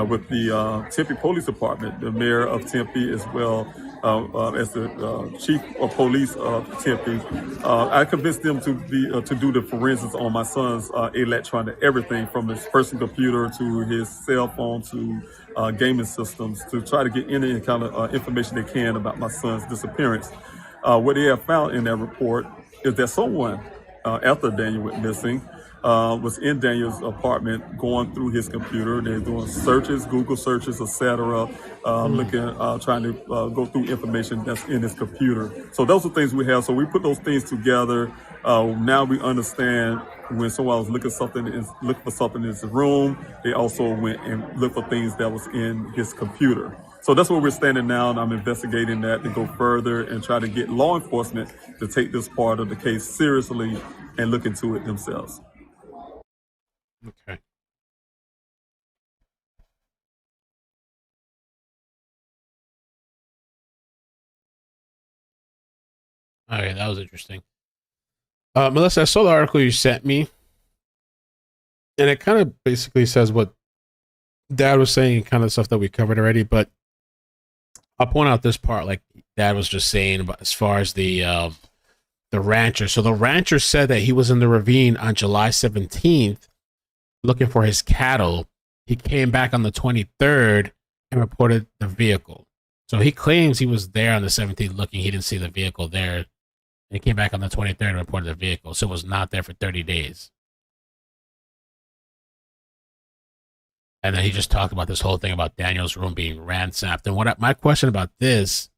with the Tempe Police Department, the mayor of Tempe, as well as the chief of police of Tempe. I convinced them to do the forensics on my son's electronic, everything from his personal computer to his cell phone to gaming systems, to try to get any kind of information they can about my son's disappearance. What they have found in that report is that someone, after Daniel went missing, was in Daniel's apartment going through his computer. They're doing searches, Google searches, etc., trying to go through information that's in his computer. So those are things we have. So we put those things together. Now we understand when someone was looking for something in his room, they also went and looked for things that was in his computer. So that's where we're standing now, and I'm investigating that to go further and try to get law enforcement to take this part of the case seriously and look into it themselves. Okay. Okay, that was interesting. Melissa, I saw the article you sent me, and it kind of basically says what Dad was saying, kind of stuff that we covered already, but I'll point out this part, like Dad was just saying, about as far as the rancher. So the rancher said that he was in the ravine on July 17th looking for his cattle. He came back on the 23rd and reported the vehicle. So he claims he was there on the 17th looking. He didn't see the vehicle there. And he came back on the 23rd and reported the vehicle. So it was not there for 30 days. And then he just talked about this whole thing about Daniel's room being ransacked. And my question about this,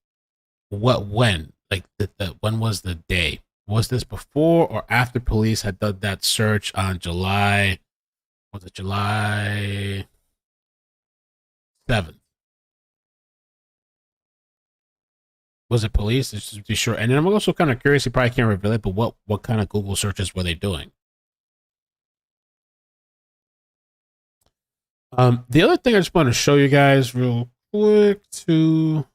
when? Like, when was the day? Was this before or after police had done that search on July 7th? Was it police? Just to be sure. And then I'm also kind of curious, you probably can't reveal it, but what kind of Google searches were they doing? The other thing I just want to show you guys real quick to...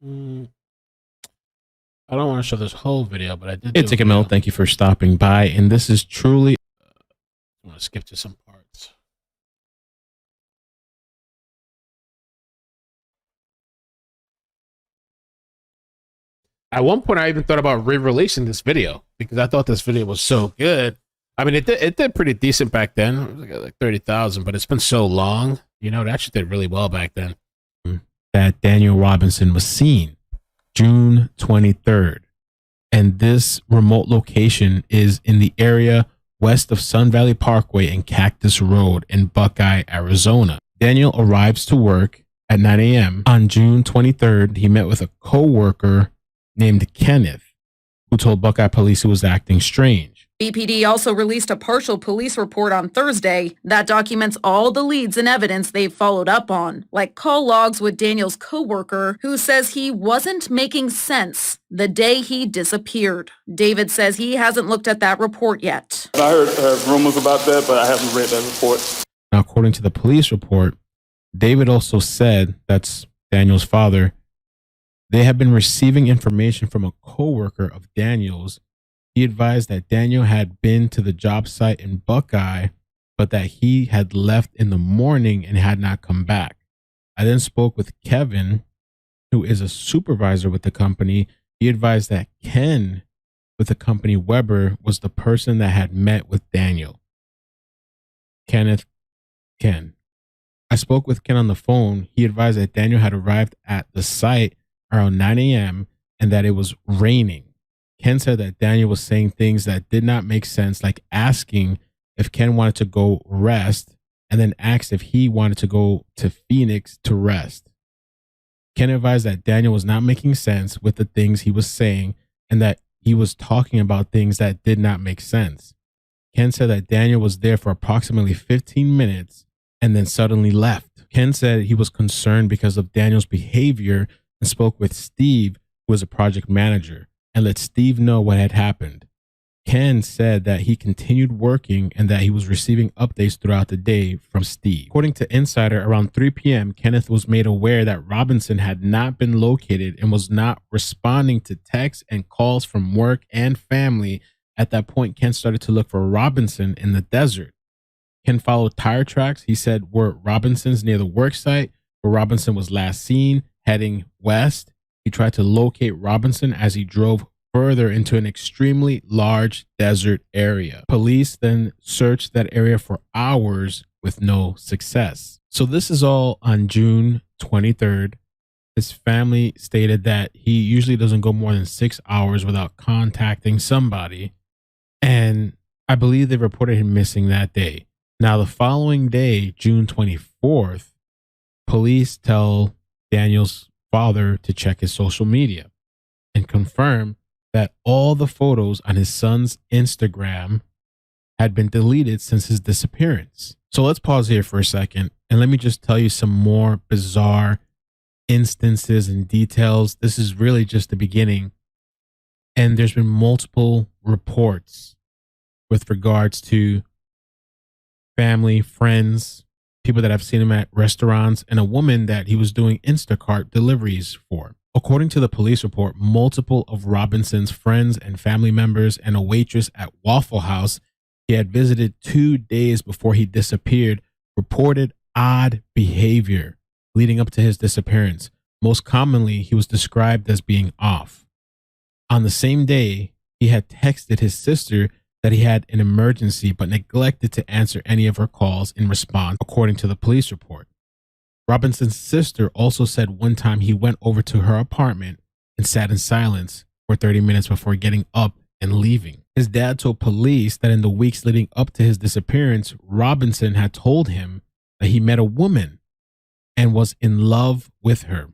I don't want to show this whole video, but I did. Hey, Ticket Mill, thank you for stopping by. And this is truly... I'm going to skip to some parts. At one point, I even thought about re-releasing this video because I thought this video was so good. I mean, it did pretty decent back then. It was like 30,000, but it's been so long. You know, it actually did really well back then. That Daniel Robinson was seen June 23rd. And this remote location is in the area west of Sun Valley Parkway and Cactus Road in Buckeye, Arizona. Daniel arrives to work at 9 a.m. On June 23rd, he met with a co-worker named Kenneth, who told Buckeye police he was acting strange. BPD also released a partial police report on Thursday that documents all the leads and evidence they've followed up on, like call logs with Daniel's co-worker, who says he wasn't making sense the day he disappeared. David says he hasn't looked at that report yet. I heard rumors about that, but I haven't read that report. Now, according to the police report, David also said, that's Daniel's father, they have been receiving information from a co-worker of Daniel's. He advised that Daniel had been to the job site in Buckeye, but that he had left in the morning and had not come back. I then spoke with Kevin, who is a supervisor with the company. He advised that Ken with the company Weber was the person that had met with Daniel. Ken. I spoke with Ken on the phone. He advised that Daniel had arrived at the site around 9 a.m. and that it was raining. Ken said that Daniel was saying things that did not make sense, like asking if Ken wanted to go rest and then asked if he wanted to go to Phoenix to rest. Ken advised that Daniel was not making sense with the things he was saying and that he was talking about things that did not make sense. Ken said that Daniel was there for approximately 15 minutes and then suddenly left. Ken said he was concerned because of Daniel's behavior and spoke with Steve, who was a project manager, and let Steve know what had happened. Ken said that he continued working and that he was receiving updates throughout the day from Steve. According to Insider, around 3 p.m., Kenneth was made aware that Robinson had not been located and was not responding to texts and calls from work and family. At that point, Ken started to look for Robinson in the desert. Ken followed tire tracks he said were Robinson's near the work site, where Robinson was last seen, heading west. He tried to locate Robinson as he drove further into an extremely large desert area. Police then searched that area for hours with no success. So this is all on June 23rd. His family stated that he usually doesn't go more than 6 hours without contacting somebody. And I believe they reported him missing that day. Now, the following day, June 24th, police tell Daniel's father to check his social media and confirm that all the photos on his son's Instagram had been deleted since his disappearance. So let's pause here for a second and let me just tell you some more bizarre instances and details. This is really just the beginning. And there's been multiple reports with regards to family, friends, people that have seen him at restaurants, and a woman that he was doing Instacart deliveries for. According to the police report, multiple of Robinson's friends and family members and a waitress at Waffle House he had visited 2 days before he disappeared reported odd behavior leading up to his disappearance. Most commonly, he was described as being off. On the same day, he had texted his sister that he had an emergency but neglected to answer any of her calls in response, according to the police report. Robinson's sister also said one time he went over to her apartment and sat in silence for 30 minutes before getting up and leaving. His dad told police that in the weeks leading up to his disappearance, Robinson had told him that he met a woman and was in love with her.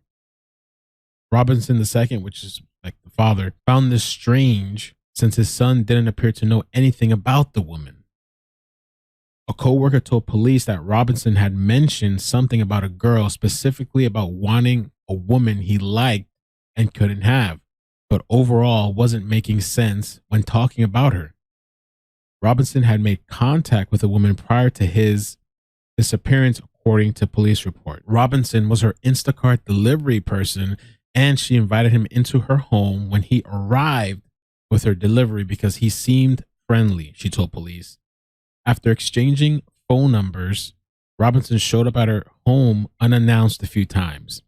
Robinson II, which is like the father, found this strange since his son didn't appear to know anything about the woman. A co-worker told police that Robinson had mentioned something about a girl, specifically about wanting a woman he liked and couldn't have, but overall wasn't making sense when talking about her. Robinson had made contact with a woman prior to his disappearance, according to police report. Robinson was her Instacart delivery person, and she invited him into her home when he arrived with her delivery because he seemed friendly, she told police. After exchanging phone numbers, Robinson showed up at her home unannounced a few times.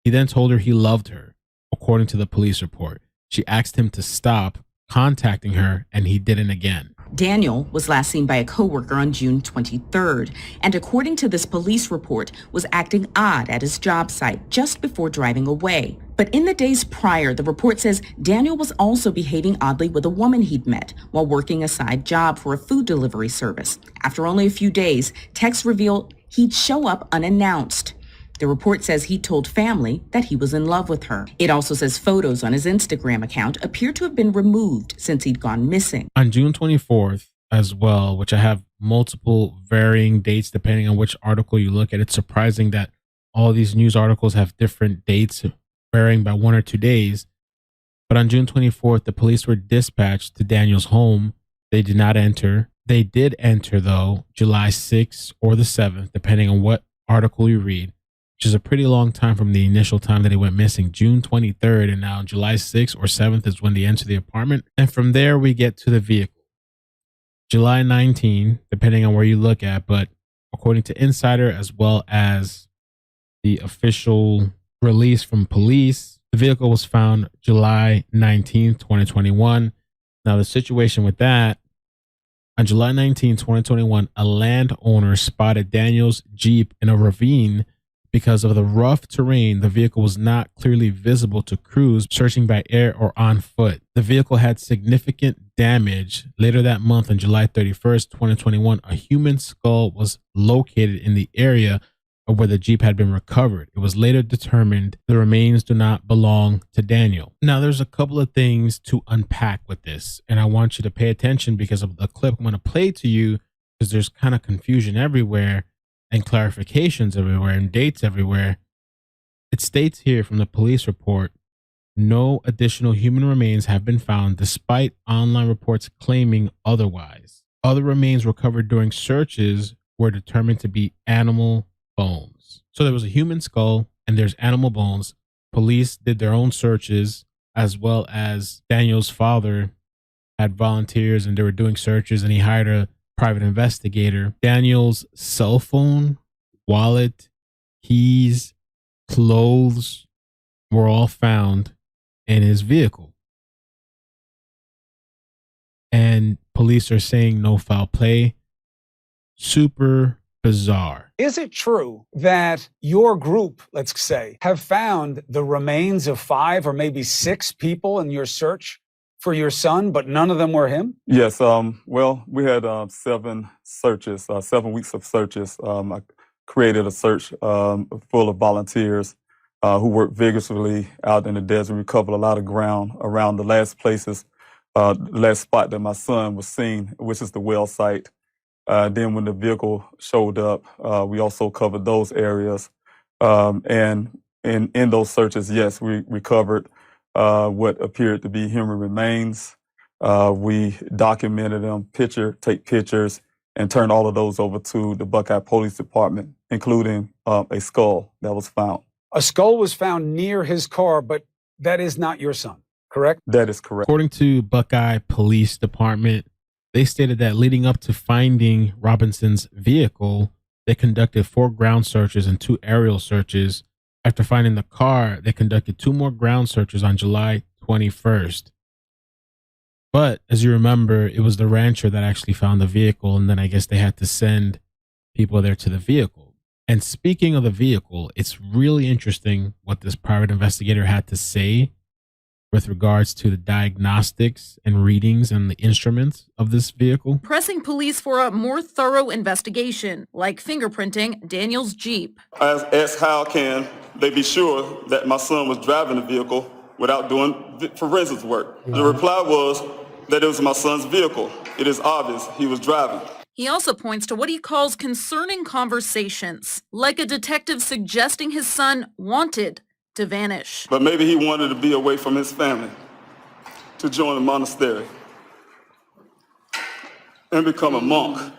He then told her he loved her, according to the police report. She asked him to stop contacting her, and he didn't again. Daniel was last seen by a coworker on June 23rd, and according to this police report, was acting odd at his job site just before driving away. But in the days prior, the report says Daniel was also behaving oddly with a woman he'd met while working a side job for a food delivery service. After only a few days, texts revealed he'd show up unannounced. The report says he told family that he was in love with her. It also says photos on his Instagram account appear to have been removed since he'd gone missing. On June 24th as well, which I have multiple varying dates depending on which article you look at. It's surprising that all these news articles have different dates varying by 1 or 2 days. But on June 24th, the police were dispatched to Daniel's home. They did not enter. They did enter, though, July 6th or the 7th, depending on what article you read, which is a pretty long time from the initial time that he went missing, June 23rd, and now July 6th or 7th is when they enter the apartment. And from there, we get to the vehicle. July 19, depending on where you look at, but according to Insider, as well as the official release from police, the vehicle was found July 19, 2021. Now, the situation with that, on July 19, 2021, a landowner spotted Daniel's Jeep in a ravine. Because of the rough terrain, the vehicle was not clearly visible to crews searching by air or on foot. The vehicle had significant damage. Later that month, on July 31st, 2021, a human skull was located in the area of where the Jeep had been recovered. It was later determined the remains do not belong to Daniel. Now, there's a couple of things to unpack with this, and I want you to pay attention because of the clip I'm going to play to you, because there's kind of confusion everywhere and clarifications everywhere and dates everywhere. It states here from the police report, no additional human remains have been found despite online reports claiming otherwise. Other remains recovered during searches were determined to be animal bones. So there was a human skull and there's animal bones. Police did their own searches, as well as Daniel's father had volunteers and they were doing searches, and he hired a private investigator. Daniel's cell phone, wallet, keys, clothes were all found in his vehicle. And police are saying no foul play. Super bizarre. Is it true that your group, let's say, have found the remains of 5 or maybe 6 people in your search for your son, but none of them were him? Yes. Well, we had 7 searches, 7 weeks of searches. I created a search full of volunteers who worked vigorously out in the desert. We covered a lot of ground around the last places, the last spot that my son was seen, which is the well site. Then when the vehicle showed up, we also covered those areas. And in those searches, yes, we recovered what appeared to be human remains. We documented them, take pictures, and turned all of those over to the Buckeye Police Department, including a skull that was found. A skull was found near his car, but that is not your son, correct? That is correct. According to Buckeye Police Department, they stated that leading up to finding Robinson's vehicle, they conducted 4 ground searches and 2 aerial searches. After finding the car, they conducted 2 more ground searches on July 21st. But as you remember, it was the rancher that actually found the vehicle. And then I guess they had to send people there to the vehicle. And speaking of the vehicle, it's really interesting what this private investigator had to say with regards to the diagnostics and readings and the instruments of this vehicle. Pressing police for a more thorough investigation, like fingerprinting Daniel's Jeep. I asked how can they be sure that my son was driving the vehicle without doing forensics work. The reply was that it was my son's vehicle. It is obvious he was driving. He also points to what he calls concerning conversations, like a detective suggesting his son wanted to vanish. But maybe he wanted to be away from his family, to join a monastery and become a monk.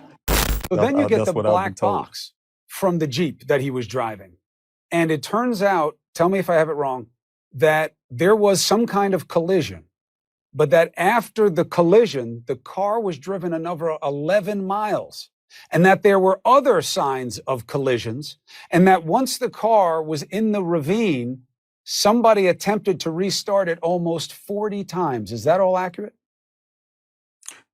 So then you get the black box from the Jeep that he was driving. And it turns out, tell me if I have it wrong, that there was some kind of collision, but that after the collision, the car was driven another 11 miles, and that there were other signs of collisions, and that once the car was in the ravine, somebody attempted to restart it almost 40 times. Is that all accurate?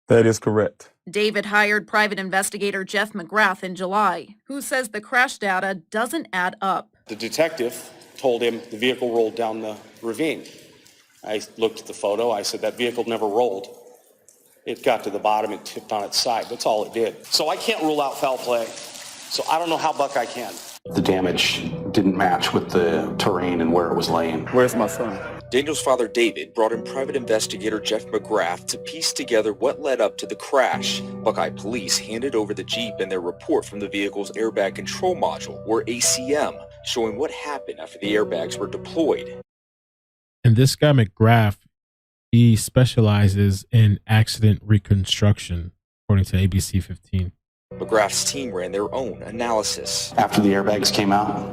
That is correct. David hired private investigator Jeff McGrath in July, who says the crash data doesn't add up. The detective told him the vehicle rolled down the ravine. I looked at the photo. I said, that vehicle never rolled. It got to the bottom and tipped on its side. That's all it did. So I can't rule out foul play. So I don't know how Buckeye can. The damage didn't match with the terrain and where it was laying. Where's my son? Daniel's father, David, brought in private investigator Jeff McGrath to piece together what led up to the crash. Buckeye police handed over the Jeep and their report from the vehicle's airbag control module, or ACM, showing what happened after the airbags were deployed. And this guy, McGrath, he specializes in accident reconstruction, according to ABC 15. McGrath's team ran their own analysis. After the airbags came out,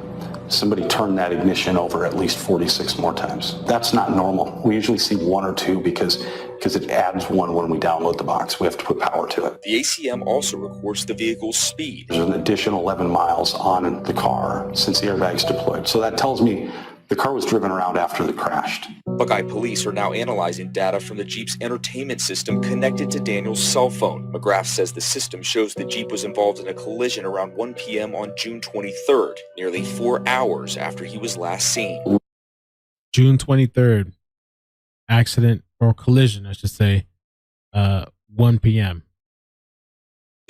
somebody turned that ignition over at least 46 more times. That's not normal. We usually see one or two because it adds one when we download the box. We have to put power to it. The ACM also records the vehicle's speed. There's an additional 11 miles on the car since the airbags deployed. So that tells me the car was driven around after it crashed. Buckeye police are now analyzing data from the Jeep's entertainment system connected to Daniel's cell phone. McGrath says the system shows the Jeep was involved in a collision around 1 p.m. on June 23rd, nearly 4 hours after he was last seen. June 23rd, accident or collision, I should say, 1 p.m.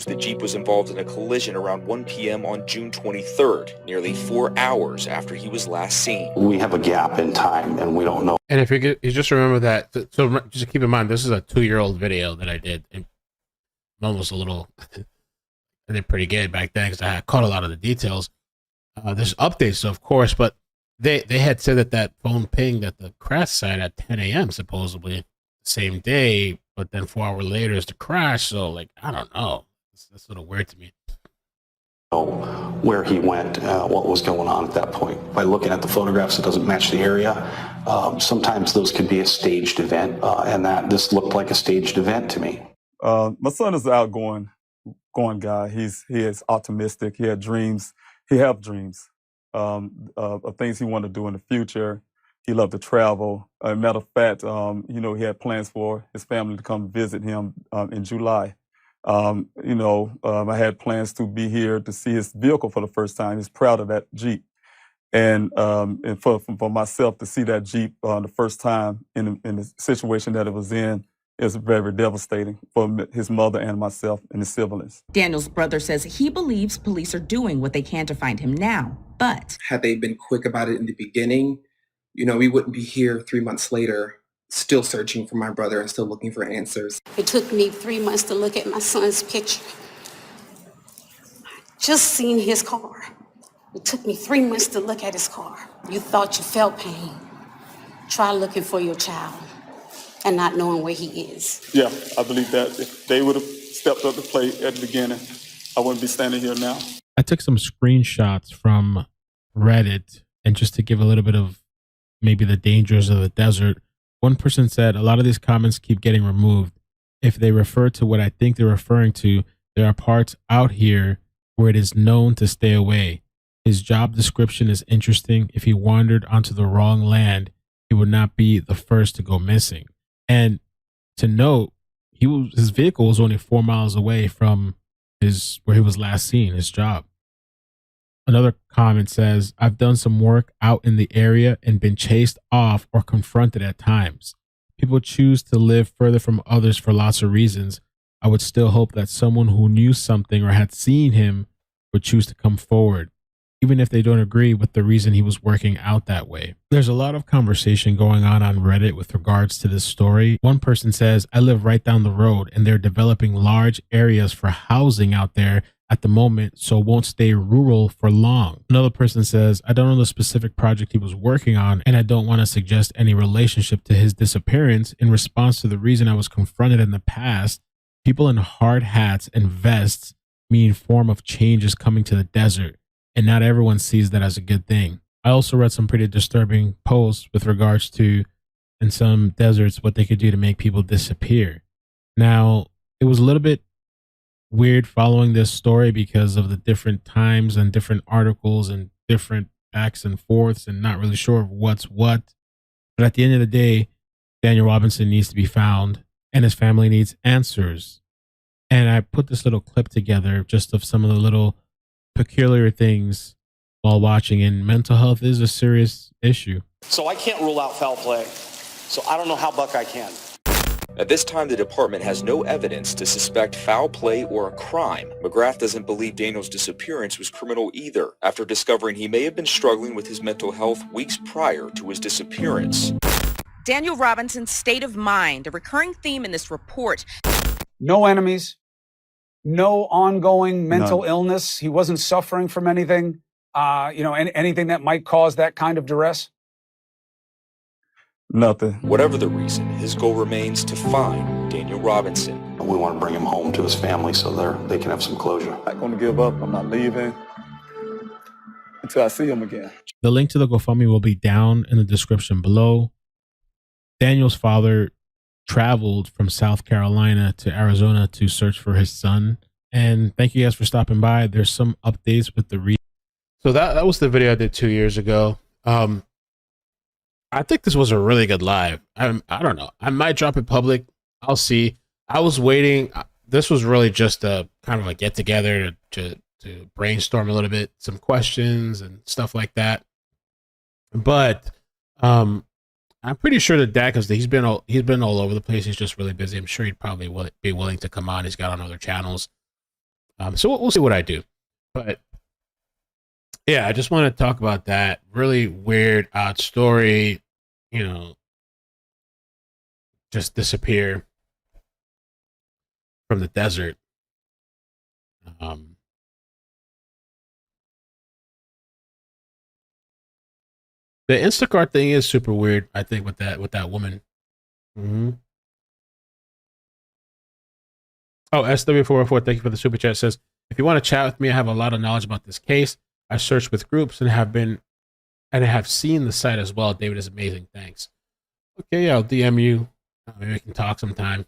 The Jeep was involved in a collision around 1 p.m. on June 23rd, nearly 4 hours after he was last seen. We have a gap in time, and we don't know. And if you just remember that, so just keep in mind, this is a 2-year-old video that I did. And I'm almost a little, I did pretty good back then because I had caught a lot of the details. There's updates, of course, but they had said that phone pinged at the crash site at 10 a.m. supposedly the same day, but then 4 hours later is the crash. So, like, I don't know. That's sort of weird to me. Where he went, what was going on at that point. By looking at the photographs, it doesn't match the area. Sometimes those could be a staged event, and this looked like a staged event to me. My son is an outgoing guy. He is optimistic. He had dreams. He have dreams of things he wanted to do in the future. He loved to travel. Matter of fact, he had plans for his family to come visit him in July. I had plans to be here to see his vehicle for the first time. He's proud of that Jeep. And for myself to see that Jeep the first time in the situation that it was in is very devastating for his mother and myself and his siblings. Daniel's brother says he believes police are doing what they can to find him now, but had they been quick about it in the beginning, we wouldn't be here 3 months later still searching for my brother and still looking for answers. It took me 3 months to look at my son's picture. Just seen his car. It took me 3 months to look at his car. You thought you felt pain. Try looking for your child and not knowing where he is. Yeah, I believe that if they would have stepped up to play at the beginning, I wouldn't be standing here now. I took some screenshots from Reddit, and just to give a little bit of maybe the dangers of the desert. One person said, a lot of these comments keep getting removed. If they refer to what I think they're referring to, there are parts out here where it is known to stay away. His job description is interesting. If he wandered onto the wrong land, he would not be the first to go missing. And To note, his vehicle was only 4 miles away from where he was last seen, his job. Another comment says, I've done some work out in the area and been chased off or confronted at times. People choose to live further from others for lots of reasons. I would still hope that someone who knew something or had seen him would choose to come forward, even if they don't agree with the reason he was working out that way. There's a lot of conversation going on Reddit with regards to this story. One person says, I live right down the road and they're developing large areas for housing out there at the moment, so won't stay rural for long. Another person says, I don't know the specific project he was working on, and I don't want to suggest any relationship to his disappearance. In response to the reason I was confronted in the past, people in hard hats and vests mean form of change is coming to the desert, and not everyone sees that as a good thing. I also read some pretty disturbing posts with regards to, in some deserts, what they could do to make people disappear. Now, it was a little bit weird following this story because of the different times and different articles and different backs and forths and not really sure of what's what. But at the end of the day, Daniel Robinson needs to be found and his family needs answers. And I put this little clip together just of some of the little peculiar things while watching, and mental health is a serious issue. So I can't rule out foul play. So I don't know how Buckeye can. At this time, the department has no evidence to suspect foul play or a crime. McGrath doesn't believe Daniel's disappearance was criminal either, after discovering he may have been struggling with his mental health weeks prior to his disappearance. Daniel Robinson's state of mind, a recurring theme in this report. No enemies, no ongoing mental illness. He wasn't suffering from anything, anything that might cause that kind of duress. Nothing. Whatever the reason, his goal remains to find Daniel Robinson. We want to bring him home to his family so they can have some closure. I'm not going to give up. I'm not leaving until I see him again. The link to the GoFundMe will be down in the description below. Daniel's father traveled from South Carolina to Arizona to search for his son. And thank you guys for stopping by. There's some updates with the So that was the video I did 2 years ago. I think this was a really good live. I don't know. I might drop it public. I'll see. I was waiting. This was really just a kind of a get together to brainstorm a little bit, some questions and stuff like that. But I'm pretty sure that because he's been all over the place. He's just really busy. I'm sure he'd probably be willing to come on. He's got on other channels. So we'll see what I do. But yeah, I just want to talk about that really weird, odd story. Just disappear from the desert. The Instacart thing is super weird, I think, with that woman. Oh, SW404, thank you for the super chat. Says, if you want to chat with me, I have a lot of knowledge about this case. I searched with groups and have seen the site as well. David is amazing. Thanks. Okay, yeah, I'll DM you. Maybe we can talk sometime.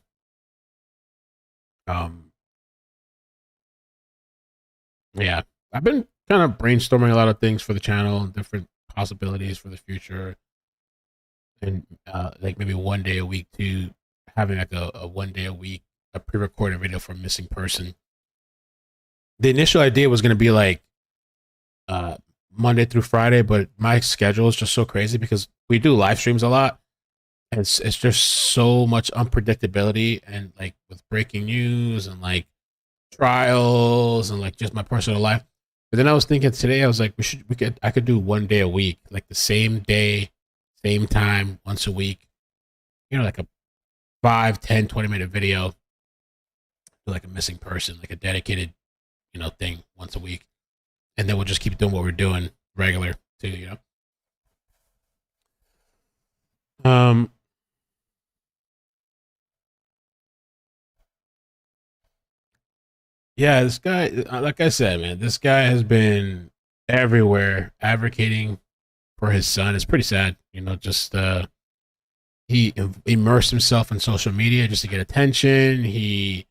Yeah, I've been kind of brainstorming a lot of things for the channel and different possibilities for the future. And like maybe one day a week to having like a 1 day a week, a pre-recorded video for a missing person. The initial idea was going to be like Monday through Friday, but my schedule is just so crazy because we do live streams a lot. And it's just so much unpredictability, and like with breaking news and like trials and like just my personal life. But then I was thinking today, I was like, I could do 1 day a week, like the same day, same time, once a week, like a 5, 10, 20-minute video for like a missing person, like a dedicated, thing once a week. And then we'll just keep doing what we're doing regular too, Yeah, this guy, like I said, man, this guy has been everywhere advocating for his son. It's pretty sad, just he immersed himself in social media just to get attention. He,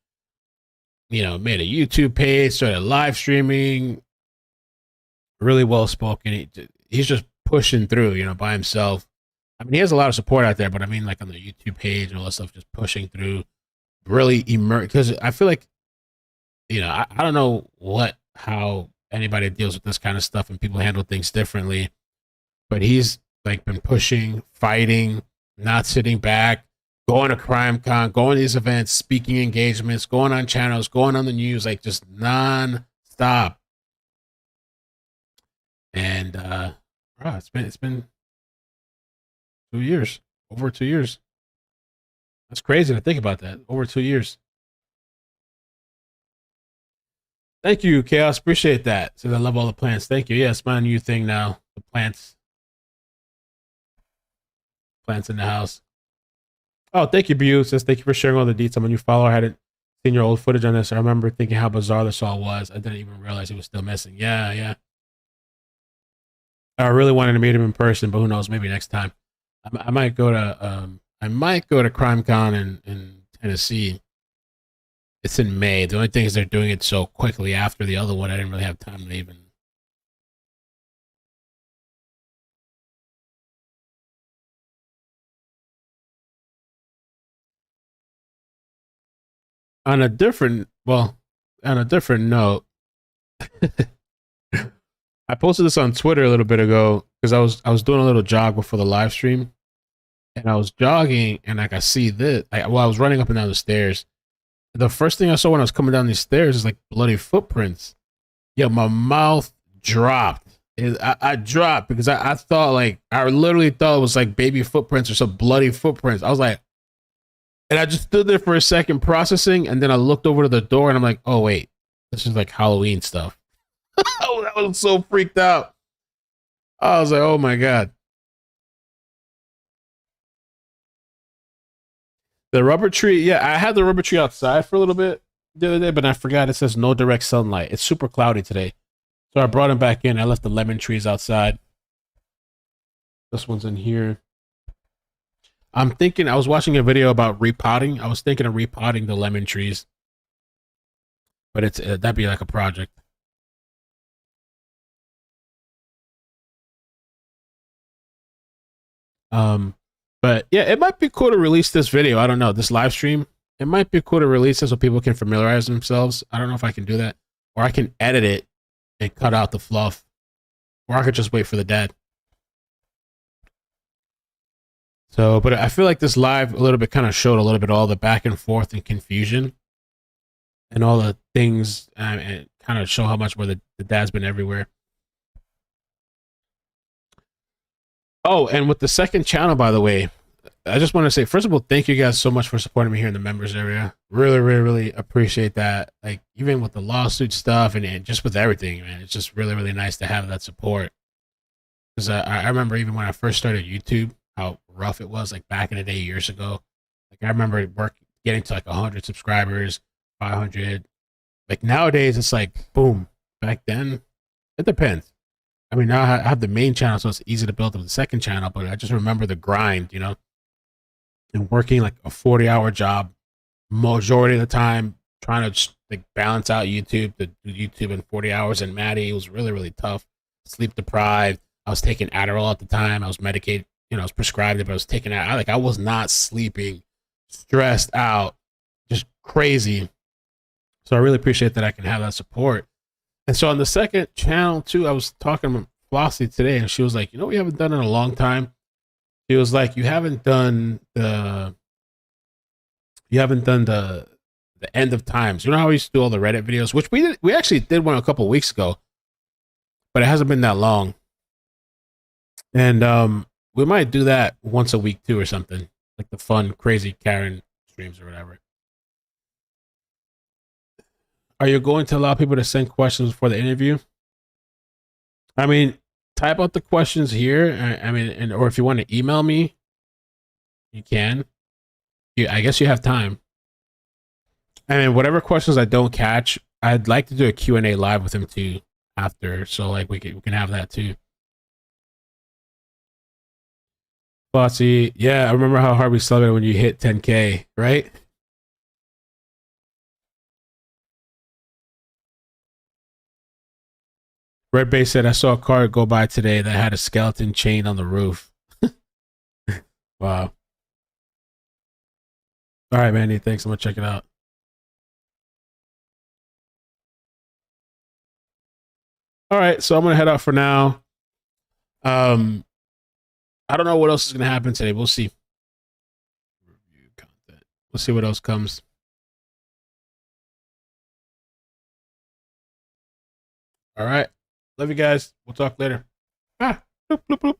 made a YouTube page, started live streaming, really well spoken. He's just pushing through, by himself. I mean, he has a lot of support out there, but I mean, like on the YouTube page and all that stuff, just pushing through, really immerse. Because I feel like, I don't know how anybody deals with this kind of stuff, and people handle things differently. But he's like been pushing, fighting, not sitting back, going to CrimeCon, going to these events, speaking engagements, going on channels, going on the news, like just non-stop. And it's been 2 years, over 2 years. That's crazy to think about that. Over 2 years. Thank you, Chaos. Appreciate that. Says I love all the plants. Thank you. Yeah, it's my new thing now. The plants. Plants in the house. Oh, thank you, Bu. Says thank you for sharing all the deets. I'm a new follower. I hadn't seen your old footage on this. I remember thinking how bizarre this all was. I didn't even realize it was still missing. Yeah. I really wanted to meet him in person, but who knows? Maybe next time. I might go to CrimeCon in Tennessee. It's in May. The only thing is they're doing it so quickly after the other one. I didn't really have time to even. On a different note, I posted this on Twitter a little bit ago because I was doing a little jog before the live stream, and I was jogging and like I see this. I was running up and down the stairs. The first thing I saw when I was coming down these stairs is like bloody footprints. Yeah, my mouth dropped. I dropped because I thought I literally thought it was like baby footprints or some bloody footprints. I was like, and I just stood there for a second processing, and then I looked over to the door and I'm like, oh wait, this is like Halloween stuff. Oh, I was so freaked out. I was like, oh my God. The rubber tree, yeah, I had the rubber tree outside for a little bit the other day, but I forgot it says no direct sunlight. It's super cloudy today. So I brought him back in. I left the lemon trees outside. This one's in here. I was watching a video about repotting. I was thinking of repotting the lemon trees. But that'd be like a project. But yeah, it might be cool to release this video. I don't know, this live stream. It might be cool to release it so people can familiarize themselves. I don't know if I can do that, or I can edit it and cut out the fluff, or I could just wait for the dad. So, but I feel like this live a little bit kind of showed a little bit all the back and forth and confusion and all the things, and kind of show how much more the dad's been everywhere. Oh, and with the second channel, by the way, I just want to say, first of all, thank you guys so much for supporting me here in the members area. Really, really, really appreciate that. Like, even with the lawsuit stuff and just with everything, man, it's just really, really nice to have that support. Because I remember even when I first started YouTube, how rough it was, like back in the day, years ago. Like, I remember getting to like 100 subscribers, 500. Like, nowadays, it's like, boom. Back then, it depends. I mean, now I have the main channel, so it's easy to build up the second channel, but I just remember the grind, and working like a 40-hour job majority of the time, trying to just like balance out YouTube, to do YouTube in 40 hours. And Maddie, it was really, really tough. Sleep deprived. I was taking Adderall at the time. I was medicated, I was prescribed it, but I was taking it. I was not sleeping, stressed out, just crazy. So I really appreciate that I can have that support. And so on the second channel too, I was talking to Flossie today, and she was like, we haven't done in a long time. She was like, you haven't done the end of times. You know how we used to do all the Reddit videos, which we actually did one a couple weeks ago, but it hasn't been that long. And we might do that once a week too, or something, like the fun, crazy Karen streams or whatever. Are you going to allow people to send questions for the interview? I mean, type out the questions here. I mean, or if you want to email me, you can. I guess you have time. I mean, whatever questions I don't catch, I'd like to do a Q&A live with him too after, so like we can have that too. Bossy, yeah, I remember how hard we celebrated when you hit 10K, right? Red Bay said, I saw a car go by today that had a skeleton chained on the roof. Wow. All right, Mandy. Thanks. I'm gonna check it out. All right, so I'm gonna head out for now. I don't know what else is gonna happen today. We'll see. Review content. We'll see what else comes. All right. Love you guys. We'll talk later. Ah, bloop, bloop, bloop.